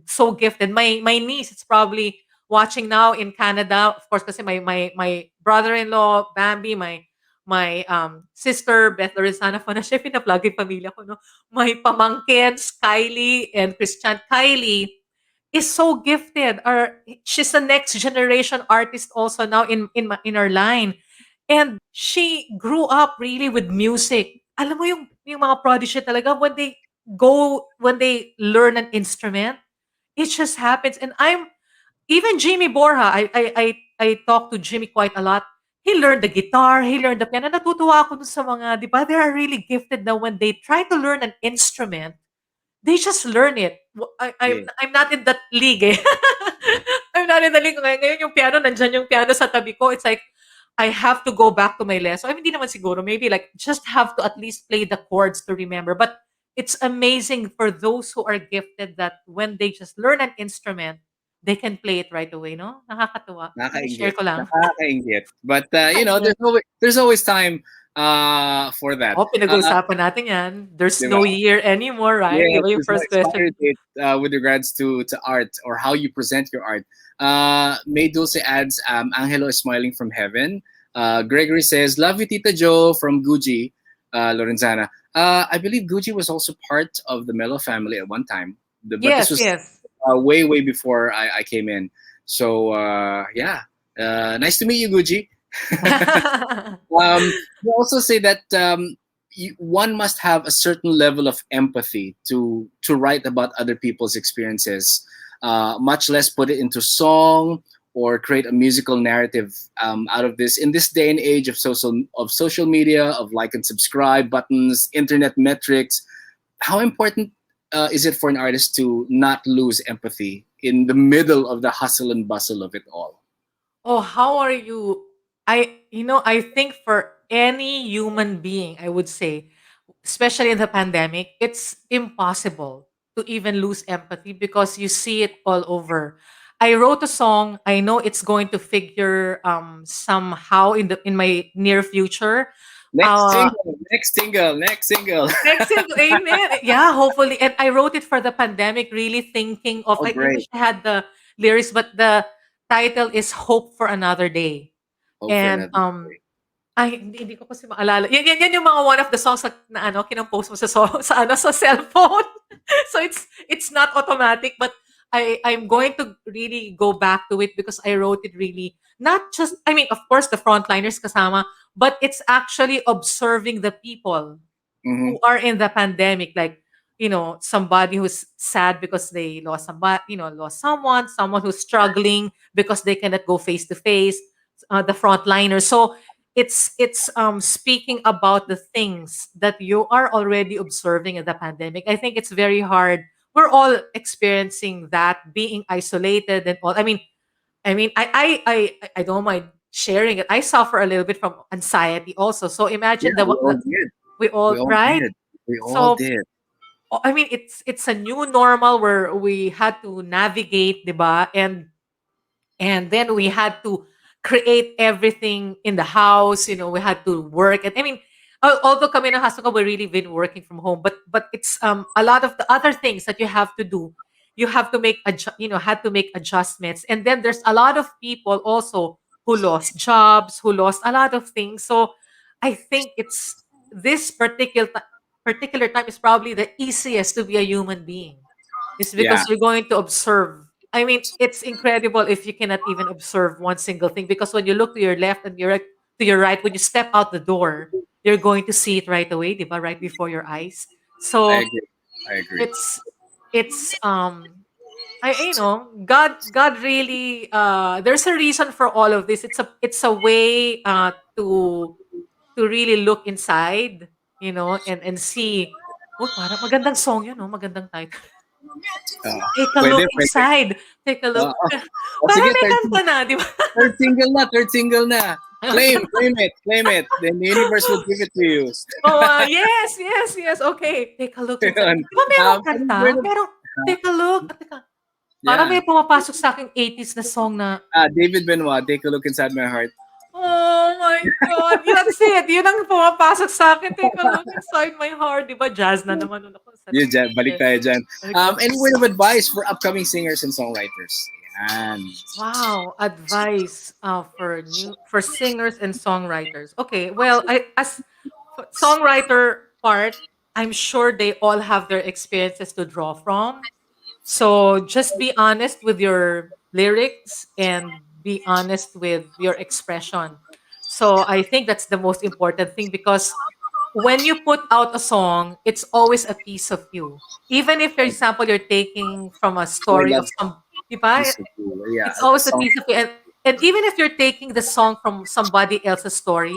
so gifted. My niece is probably watching now in Canada. Of course, kasi my brother-in-law, Bambi, my sister, Beth Lorenzana, pa na siya, pina-plug yung pamilya ko, no? My pamangkins, Kylie and Christian. Kylie, is so gifted. She's the next generation artist also now in our line. And she grew up really with music. Alam mo yung mga prodigy talaga when they learn an instrument, it just happens. And I'm even Jimmy Borja, I talk to Jimmy quite a lot. He learned the guitar, he learned the piano. Natutuwa ako dun sa mga, 'di ba? They are really gifted now when they try to learn an instrument. They just learn it. Yeah. I'm not in that league eh. I'm not in the league. Ngayon yung piano, nandyan yung piano sa tabi ko. It's like, I have to go back to my lesson. I mean, hindi naman siguro. Maybe like, just have to at least play the chords to remember. But it's amazing for those who are gifted that when they just learn an instrument, they can play it right away, no? Nakakatuwa. I-share Nakakainggit. ko lang. Nakakainggit. But Ayun. there's always time for that. Oh, pinag-uusapan natin yan. There's Di ba? no year anymore, right? Di Yes, ba yung there's no first question? expiry date with regards to art or how you present your art. May Dulce adds, Angelo is smiling from heaven. Gregory says, love you, Tita Joe from Gucci, Lorenzana. I believe Gucci was also part of the Mello family at one time, but this Yes, was yes. way, way before I came in. So, yeah, nice to meet you, Gucci. You also say that one must have a certain level of empathy to write about other people's experiences, much less put it into song or create a musical narrative out of this. In this day and age of social media, of like and subscribe buttons, internet metrics, how important is it for an artist to not lose empathy in the middle of the hustle and bustle of it all? Oh, how are you? I think for any human being, I would say, especially in the pandemic, it's impossible to even lose empathy because you see it all over. I wrote a song. I know it's going to figure somehow in my near future. Next Uh single, next single, next single. Next single, amen. Yeah, hopefully. And I wrote it for the pandemic, really thinking of Oh, I wish great. I had the lyrics, but the title is Hope for Another Day. Hope for And another day. ay hindi ko kasi maalala. Yan yung mga one of the songs na ano, kinompose mo sa ano, sa cellphone. So it's not automatic, but I'm going to really go back to it because I wrote it really not just, I mean, of course the frontliners kasama, but it's actually observing the people Mm-hmm. who are in the pandemic, like, somebody who's sad because they lost somebody, lost someone who's struggling because they cannot go face to face, the frontliner. So it's speaking about the things that you are already observing in the pandemic. I think it's very hard. We're all experiencing that, being isolated and all. I don't mind sharing it. I suffer a little bit from anxiety also. So Yeah, imagine we all did. we We all, all right? did. We all So, did. it's a new normal where we had to navigate, 'di ba? And then we had to create everything in the house. We had to work. And I mean, although kami ng husband ko, we really been working from home, but it's a lot of the other things that you have to do. You have to had to make adjustments. And then there's a lot of people also who lost jobs, who lost a lot of things. So I think it's this particular time is probably the easiest to be a human being. It's Yeah, because you're going to observe. I mean, it's incredible if you cannot even observe one single thing because when you look to your left and to your right, when you step out the door, you're going to see it right away, diba? Right before your eyes. I So agree. I agree. it's it's God really, there's a reason for all of this. It's a way to really look inside, and see. Oh, parang magandang song yun, no? Magandang title. Take a Pwede, look pwede. inside. Take a look. Parang Sige, may kanta na, di ba? third single na, third single na. Claim it, claim it. Then the universe will give it to you. Oh, yes, yes, yes. Okay, take a look inside. Yun. Di ba merong Anong kanta? word of- Merong, take a look. Teka, parang yeah. may pumapasok sa aking 80s na song na, David Benoit, Take a Look Inside My Heart. oh my God, that's it. Yun ang pumapasok sa akin. Take a look inside my heart. Di ba, jazz na naman nun ako. Yun dyan, balik tayo dyan. Balik tayo. Any word of advice for upcoming singers and songwriters? Yan. Wow, advice for singers and songwriters. Okay, well, as songwriter part, I'm sure they all have their experiences to draw from. So just be honest with your lyrics and be honest with your expression. So I think that's the most important thing, because when you put out a song, it's always a piece of you. Even if, for example, you're taking from a Oh, I story love of that some, di ba? piece of you. Yeah, It's a always a song. piece of you. And even if you're taking the song from somebody else's story,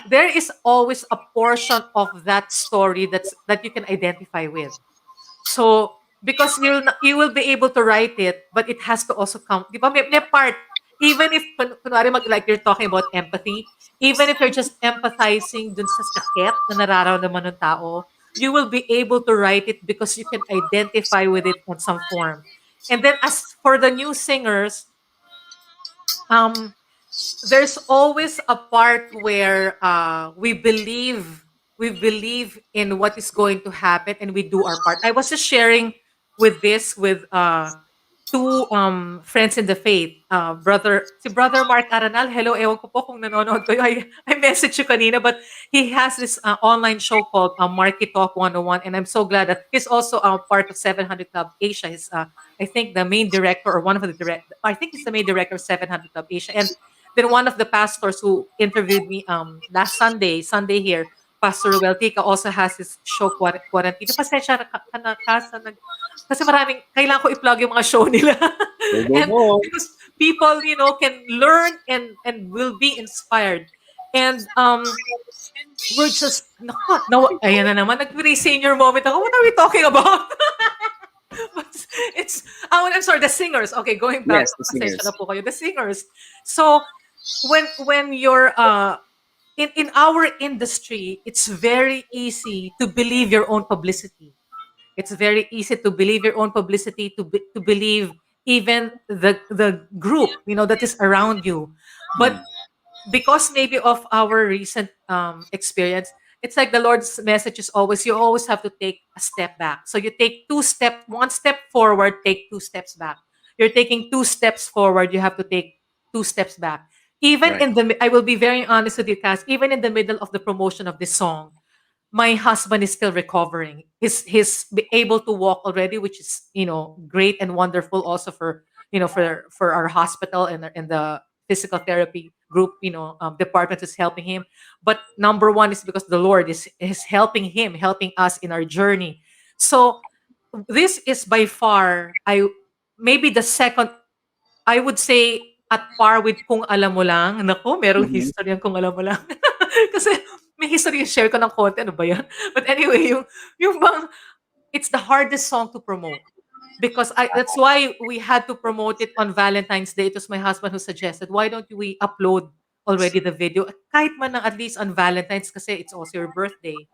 there is always a portion of that story that you can identify with. So, because you will be able to write it, but it has to also come, di ba, may part, even if kunwari like you're talking about empathy, even if you're just empathizing dun sa sakit na nararamdaman ng tao, you will be able to write it because you can identify with it on some form. And then as for the new singers, um there's always a part where we believe in what is going to happen, and we do our part. I was just sharing with two friends in the faith. Brother Mark Aranal. Hello, ewan ko po kung nanonood kayo. I messaged you kanina, but he has this online show called Marky Talk 101, and I'm so glad that he's also part of 700 Club Asia. He's I think the main director, or one of the I think he's the main director of 700 Club Asia. And then one of the pastors who interviewed me last Sunday here, Pastor Ruel Tica, also has his show Quarantine. Pasensya na kasi maraming kailangan ko i-plug yung mga show nila. Go, go, And go. because people, can learn and will be inspired. And we're just naku, ayan na naman, nag-senior moment ako. What are we talking about? But it's I'm sorry, the singers. Okay, going back, Yes, the pasensya na singers. po kayo. The singers. So when you're in our industry, it's very easy to believe your own publicity. It's very easy to believe your own publicity, to believe even the group, that is around you. But Mm. because maybe of our recent experience, it's like the Lord's message is always, you always have to take a step back. So you take one step forward, take two steps back. You're taking two steps forward, you have to take two steps back. Even Right. I will be very honest with you, Cass, even in the middle of the promotion of this song, my husband is still recovering. Able to walk already, which is, great and wonderful also for, for our hospital, and the physical therapy group, department is helping him. But number one is because the Lord is helping him, helping us in our journey. So this is by far, I maybe the second, I would say, at par with Kung Alam Mo Lang. Naku, merong Mhm. history ang Kung Alam Mo Lang. Kasi may history yung share ko ng konti, ano ba 'yan? But anyway, yung bang it's the hardest song to promote, because that's why we had to promote it on Valentine's Day. It was my husband who suggested, "Why don't we upload already the video? Kahit man lang at least on Valentine's kasi it's also your birthday."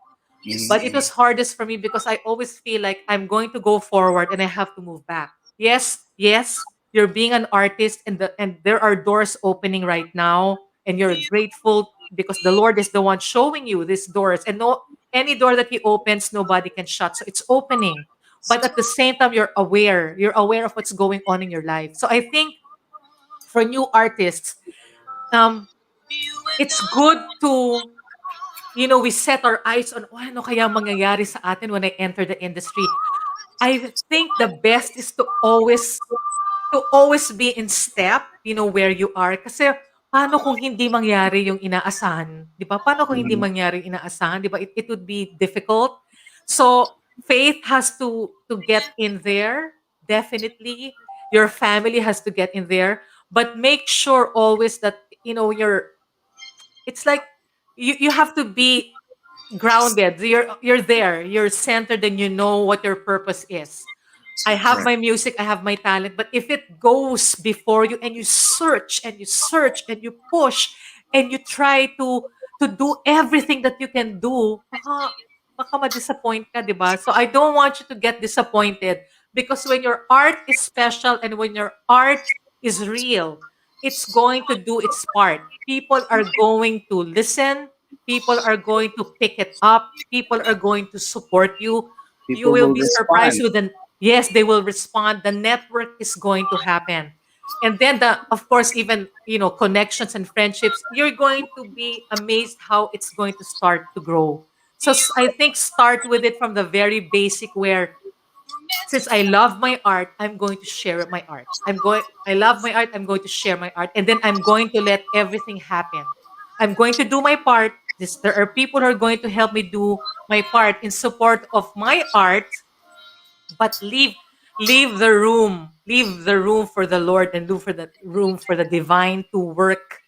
But it Mhm. was hardest for me because I always feel like I'm going to go forward and I have to move back. Yes, yes, you're being an artist, and there are doors opening right now, and you're grateful because the Lord is the one showing you these doors, and no any door that he opens nobody can shut. So it's opening. But at the same time, you're aware of what's going on in your life. So I think for new artists, um it's good to, we set our eyes on, "Oh, ano kaya mangyayari sa atin when I enter the industry?" I think the best is to always be in step, where you are. Kasi paano kung hindi mangyari yung inaasahan, 'di ba? Paano kung hindi Mhm. mangyari yung inaasahan, 'di ba? It would be difficult. So, faith has to get in there, definitely. Your family has to get in there, but make sure always that, it's like you have to be grounded. You're there. You're centered, and you know what your purpose is. I have Right. my music, I have my talent, but if it goes before you and you search and you search and you push and you try to do everything that you can do, baka ma-disappoint ka, 'di ba? So I don't want you to get disappointed, because when your art is special and when your art is real, it's going to do its part. People are going to listen, people are going to pick it up, people are going to support you. You People will will be surprised respond. with the Yes, they will respond. The network is going to happen. And then of course, even, connections and friendships, you're going to be amazed how it's going to start to grow. So I think start with it from the very basic, where since I love my art, I'm going to share my art. I love my art, I'm going to share my art, and then I'm going to let everything happen. I'm going to do my part. There are people who are going to help me do my part in support of my art, but leave the room for the Lord, and do for the room for the divine to work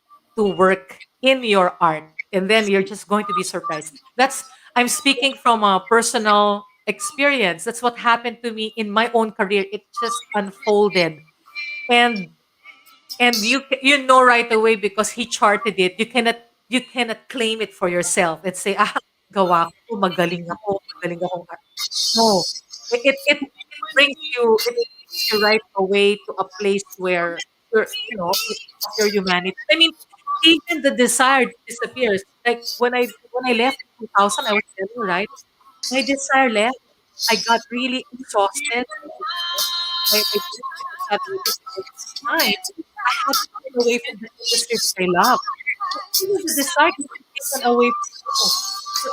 in your art, and then you're just going to be surprised. That's I'm speaking from a personal experience. That's what happened to me in my own career. It just unfolded, and you know right away, because he charted it. You cannot claim it for yourself and say, gawa ko, magaling ako. No. It brings you right away to a place where of your humanity. I mean, even the desire disappears. Like when I left in 2000, I was telling you, right? My desire left. I got really exhausted. I didn't have anything to do at the time. I had to turn away from the industry that I love. So even the desire can be taken away from you. So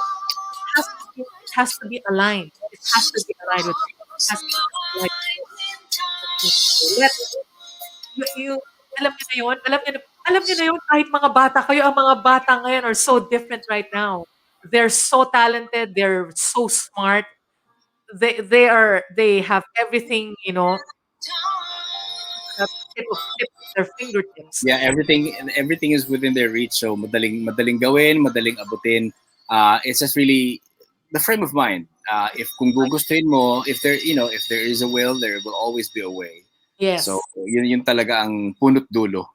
it has to be aligned. It has to be aligned with God. It has to be aligned with let you alam niyo na yun, kahit mga bata kayo, ang mga bata ngayon are so different right now. They're so talented, they're so smart. They have everything, at tip of their fingertips. Yeah, everything is within their reach. So madaling gawin, madaling abutin. It's just really the frame of mind. If kung gugustuhin mo, if there is a will, there will always be a way. So Yes. yun talaga ang punot dulo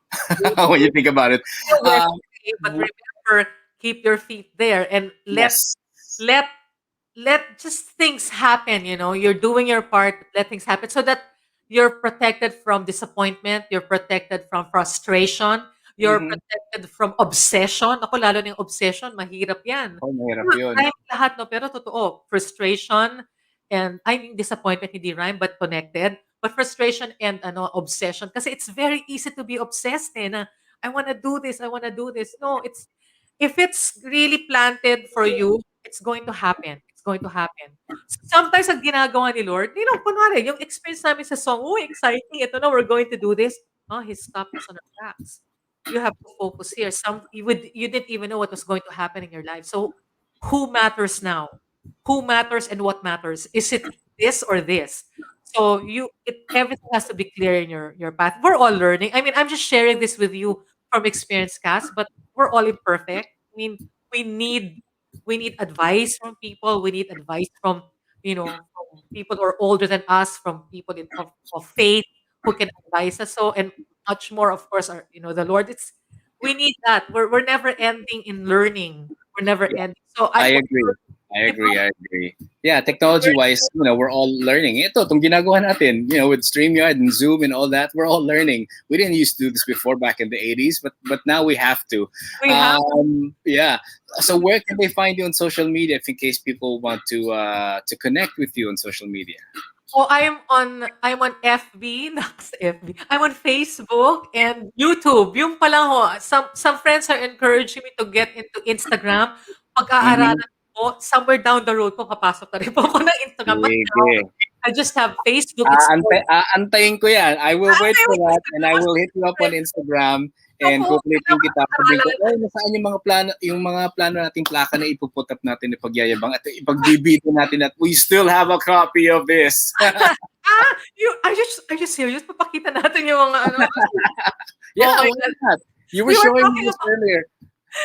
when you think about it. Still where Uh, to stay, but remember, keep your feet there, and yes. let let just things happen. You're doing your part. Let things happen so that you're protected from disappointment. You're protected from frustration. You're Mm-hmm. protected from obsession. Ako, lalo na yung obsession, mahirap yan. Oh, mahirap Tama, yun. rhyme lahat, no? Pero totoo, frustration and I mean disappointment, hindi rhyme but connected. But frustration and obsession, kasi it's very easy to be obsessed, na I want to do this, I want to do this. No, it's if it's really planted for you, it's going to happen. It's going to happen. Sometimes ang ginagawa ni Lord, kunwari, yung experience namin sa song, oh, exciting, ito na, we're going to do this. Oh, He stopped us on our tracks. You have to focus here. You didn't even know what was going to happen in your life. So, who matters now? Who matters and what matters? Is it this or this? So everything has to be clear in your path. We're all learning. I mean, I'm just sharing this with you from experience, Cass, but we're all imperfect. I mean, we need we need advice from people. We need advice from people who are older than us, from people of faith who can advise us. So, and much more, of course, the Lord. We need that. We're never ending in learning. We're never Yeah, ending. So I agree. I if agree. I agree. Yeah, technology wise, we're all learning. Ito, itong ginagawa natin, with StreamYard and Zoom and all that, we're all learning. We didn't used to do this before back in the 80s, but now we have to. we have Yeah. So where can they find you on social media if in case people want to connect with you on social media? Oh, I'm on FB, next FB. I'm on Facebook and YouTube. Yung pa lang ho, some friends are encouraging me to get into Instagram. Mm-hmm. Pag-aaralan ko, somewhere down the road po, papasok na rin po ako ng Instagram. But now, Sige. I just have Facebook. It's more, Aantayin ko yan. I will wait ay, for wait, that and I Instagram. will hit you up on Instagram and Naku, kukulitin kailangan kita. Sabihin ko, pag-aralan. nasaan yung mga plano nating plaka na ipuput up natin na pagyayabang at ipagbibito natin at we still have a copy of this. Are you serious? Papakita natin yung mga ano? Yeah, Oh my why God. not? You were We were showing me talking this about earlier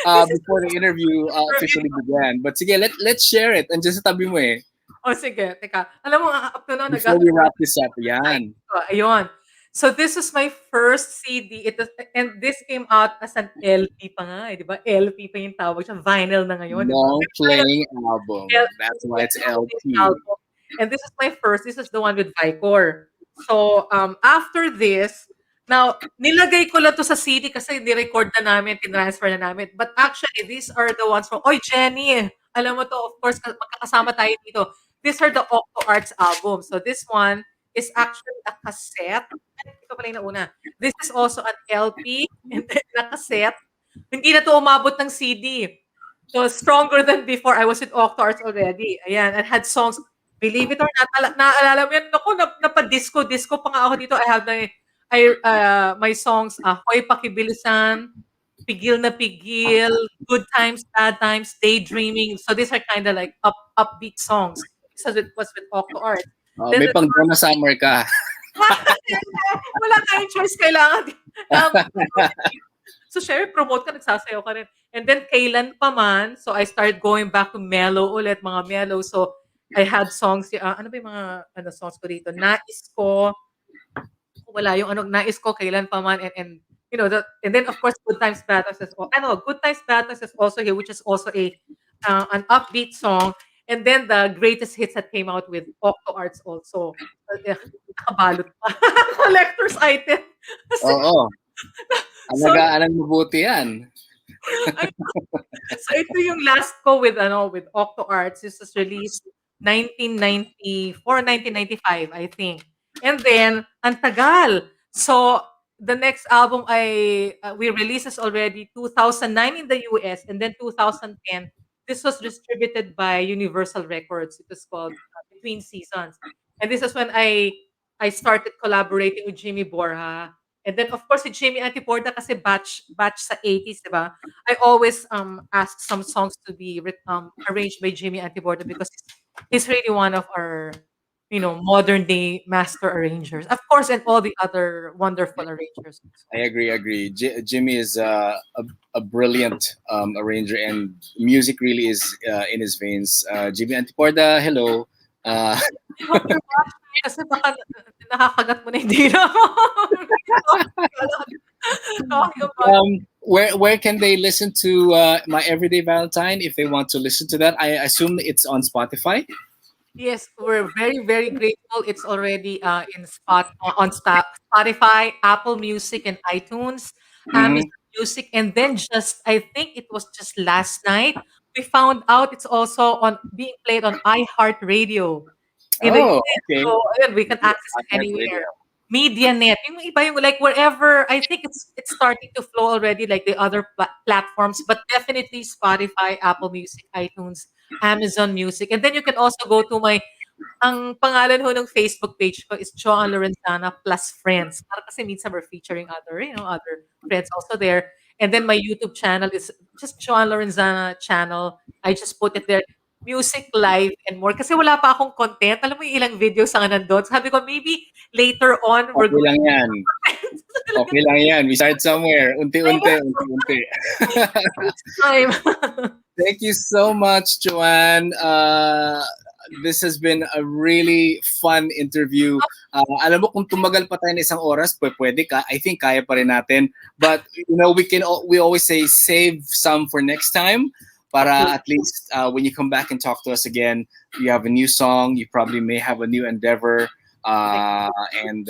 this is before the interview officially began. But sige, let's share it. Andiyan sa tabi mo eh. Oh, sige, teka. Alam mo, up to now, Before we nagkakaroon wrap this up. ay, Yan. ayun. So this is my first CD. And this came out as an LP pa nga, di ba? LP pa yung tawag siya. Vinyl na ngayon, di ba? Long May vinyl playing album. LP, That's why may it's long-playing LP. album. And this is my first. This is the one with Vicor. So after this, now, nilagay ko lang to sa CD kasi ni-record na namin, tinransfer na namin. But actually, these are the ones from, Oy, Jenny, alam mo to, of course, magkakasama tayo dito. These are the Octo Arts album. So this one is actually a cassette. Ay, ito pala yung nauna. This is also an LP and then a cassette. Hindi na to umabot ng CD. So stronger than before. I was with Octo Arts already. Ayan, and had songs. Believe it or not, naalala mo yun, naku, napa-disco-disco pa nga ako dito. I have my songs, Hoy Pakibilisan, Pigil na Pigil, Good Times, Bad Times, Daydreaming. So these are kinda like upbeat songs. This was with Octo Art. Oh, Then may the pang drama summer ka. wala tayong choice, kailangan so syempre promote ka, nagsasayaw ka rin. And then kailan pa man, so I started going back to mellow ulit, mga mellow. So I had songs, ano ba yung mga ano songs ko dito? Nais ko, wala yung ano, nais ko kailan pa man, and and then of course Good Times Bad Times is Good Times Bad Times is also here, which is also a an upbeat song. And then the greatest hits that came out with Octo Arts also. Nakabalot pa. Collector's item. Kasi, Oo. so, Alagaan ng mabuti yan. I so ito yung last ko with Octo Arts. This was released 1994, 1995, I think. And then, ang tagal. So, the next album we released is already 2009 in the US, and then 2010. This was distributed by Universal Records. It was called Between Seasons. And this is when I started collaborating with Jimmy Borja. And then of course si Jimmy Antiporta kasi batch sa 80s, 'di ba? I always ask some songs to be arranged by Jimmy Antiporta because he's really one of our modern day master arrangers. Of course, and all the other wonderful arrangers. I agree. Jimmy is a brilliant arranger, and music really is in his veins. Jimmy Antiporda, hello. Uh, I hope you're watching kasi baka nakakagat mo na yung dila mo. Talking about where can they listen to My Everyday Valentine if they want to listen to that? I assume it's on Spotify. Yes, we're very, very grateful. It's already on Spotify, Apple Music, and iTunes, Hmm. Amazon Music, and then just I think it was just last night we found out it's also on being played on iHeartRadio in the Oh, US. okay. So ayun, we can access it Radio. anywhere. MediaNet, yung iba yung like wherever. I think it's starting to flow already like the other platforms, but definitely Spotify, Apple Music, iTunes, Amazon Music. And then you can also go to ang pangalan ho ng Facebook page ko is Joanne Lorenzana plus friends. Para kasi minsan we're featuring other friends also there. And then my YouTube channel is just Joanne Lorenzana channel. I just put it there. Music, live, and more. Kasi wala pa akong content. Alam mo yung ilang videos ang nandun. Sabi ko, maybe later on, we're Okay going lang yan. to talaga Okay lang yan. We start somewhere. Unti-unti, unti-unti. time. Thank you so much, Joanne. This has been a really fun interview. Alam mo, kung tumagal pa tayo ng isang oras, pwede ka. I think kaya pa rin natin. But, we always say save some for next time. Para at least when you come back and talk to us again, you have a new song. You probably may have a new endeavor. And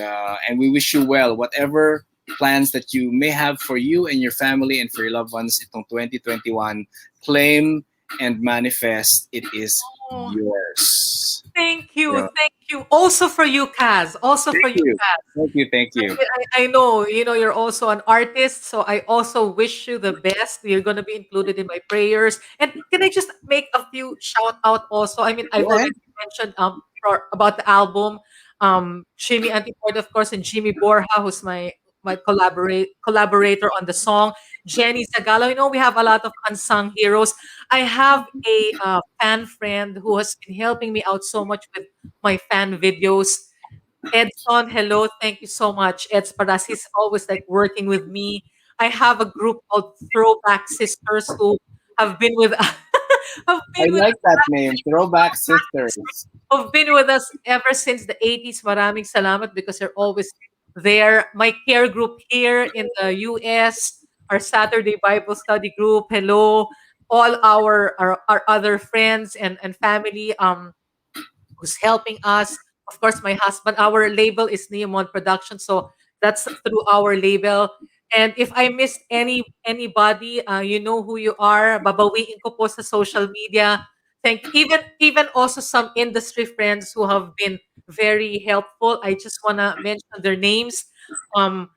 we wish you well. Whatever plans that you may have for you and your family and for your loved ones itong 2021, claim and manifest. It is Oh, yours. thank you. Yeah. Thank you. Also for you, Kaz. Also for Thank you, you. Kaz. Thank you. I know, you're also an artist, so I also wish you the best. You're gonna be included in my prayers. And can I just make a few shout out also? I mean, I've Go ahead. already mentioned about the album, Jimmy Antiport, of course, and Jimmy Borja, who's my collaborator on the song. Jenny Zagalo. We have a lot of unsung heroes. I have a fan friend who has been helping me out so much with my fan videos. Edson, hello. Thank you so much, Eds Paras. He's always like working with me. I have a group called Throwback Sisters who have been with have I been with like that name, Throwback Sisters. who've been with us ever since the 80s. Maraming salamat because they're always there. My care group here in the US, our Saturday Bible study group. Hello, all our other friends and family. Who's helping us. Of course, my husband. Our label is Neomon Production, so that's through our label. And if I missed anybody, you know who you are. Babawiin ko po sa social media. Even also some industry friends who have been very helpful. I just wanna mention their names. Um,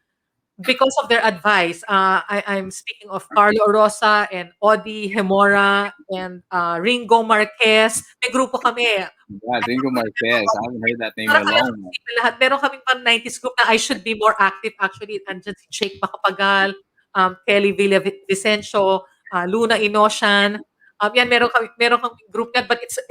because of their advice. I'm speaking of Carlo Rosa and Odi Hemora and Ringo Marquez. May grupo kami. Yeah, Dingo Marquez. I haven't heard that name in Para a kami long time. lahat. Meron kaming pang 90s group na I should be more active. Actually, andyan si Jake Macapagal, Kelly Villavicencio, Luna Inosian. Yan meron kami group yan, but it's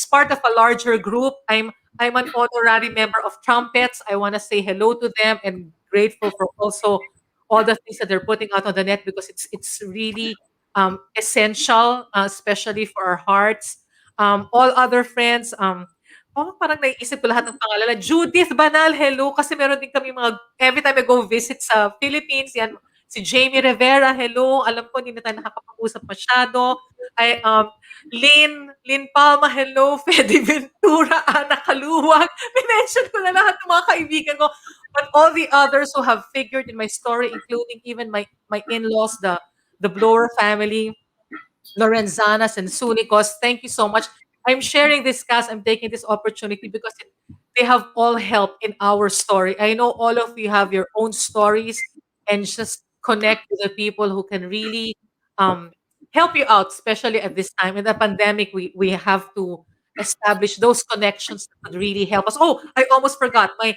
part of a larger group. I'm an honorary member of Trumpets. I want to say hello to them and grateful for also all the things that they're putting out on the net because it's really essential, especially for our hearts. All other friends, parang naiisip ko lahat ng pangalan. Judith Banal, hello. Kasi meron din kami mga, every time I go visit sa Philippines, yan, si Jamie Rivera, hello. Alam ko, hindi na tayo nakakapag-usap masyado. Lynn Palma, hello. Fede Ventura, Ana Kaluwag. Minention ko na lahat ng mga kaibigan ko. But all the others who have figured in my story, including even my in-laws, the Blower family, Lorenzanas and Sunicos. Thank you so much. I'm sharing this, cast. I'm taking this opportunity because they have all helped in our story. I know all of you have your own stories and just connect with the people who can really um, help you out, especially at this time. In the pandemic, we have to establish those connections that could really help us. Oh, I almost forgot. My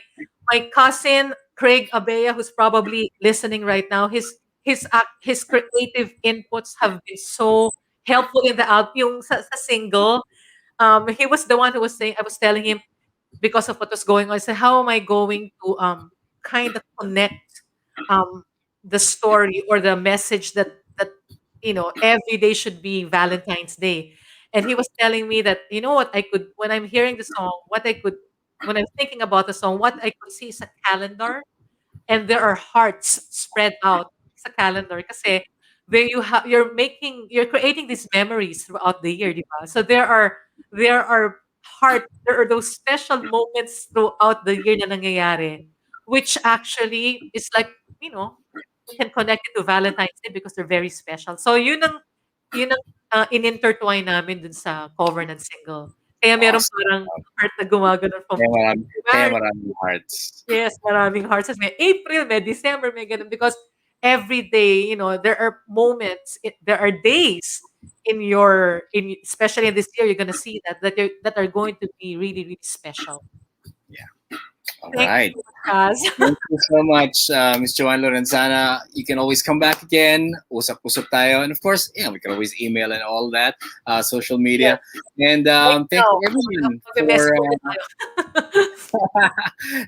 cousin Craig Abea, who's probably listening right now, his creative inputs have been so helpful in the album, yung sa single. He was the one who was saying, I was telling him because of what was going on. I said, how am I going to kind of connect um the story or the message that every day should be Valentine's Day. And he was telling me that what I could when I'm hearing the song, when I'm thinking about the song, what I could see is a calendar and there are hearts spread out sa calendar kasi you're creating these memories throughout the year, di ba? So there are there are those special moments throughout the year na nangyayari, which actually is like, you know, we can connect it to Valentine's Day because they're very special. So yun ang inintertwine namin dun sa cover ng single. Kaya meron Awesome. parang heart na gumagano'n from Kaya January. maraming hearts. Yes, maraming hearts. Tas may April, may December, may gano'n. Because every day, there are moments, there are days especially in this year, you're gonna see that are going to be really, really special. Yeah. All Thank you right. so much, Kaz. Thank you so much, Ms. Joanne Lorenzana. You can always come back again. Usap-usap tayo. And of course, we can always email and all that, social Yes, media. And right thank now, you everyone magme-message for ulit tayo.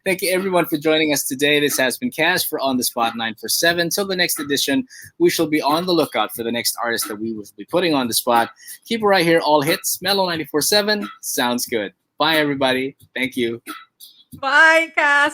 thank you everyone for joining us today. This has been Cash for On the Spot 947. Till the next edition, we shall be on the lookout for the next artist that we will be putting on the spot. Keep it right here, all hits. Mellow 94.7 sounds good. Bye everybody. Thank you. Bye, Kaz.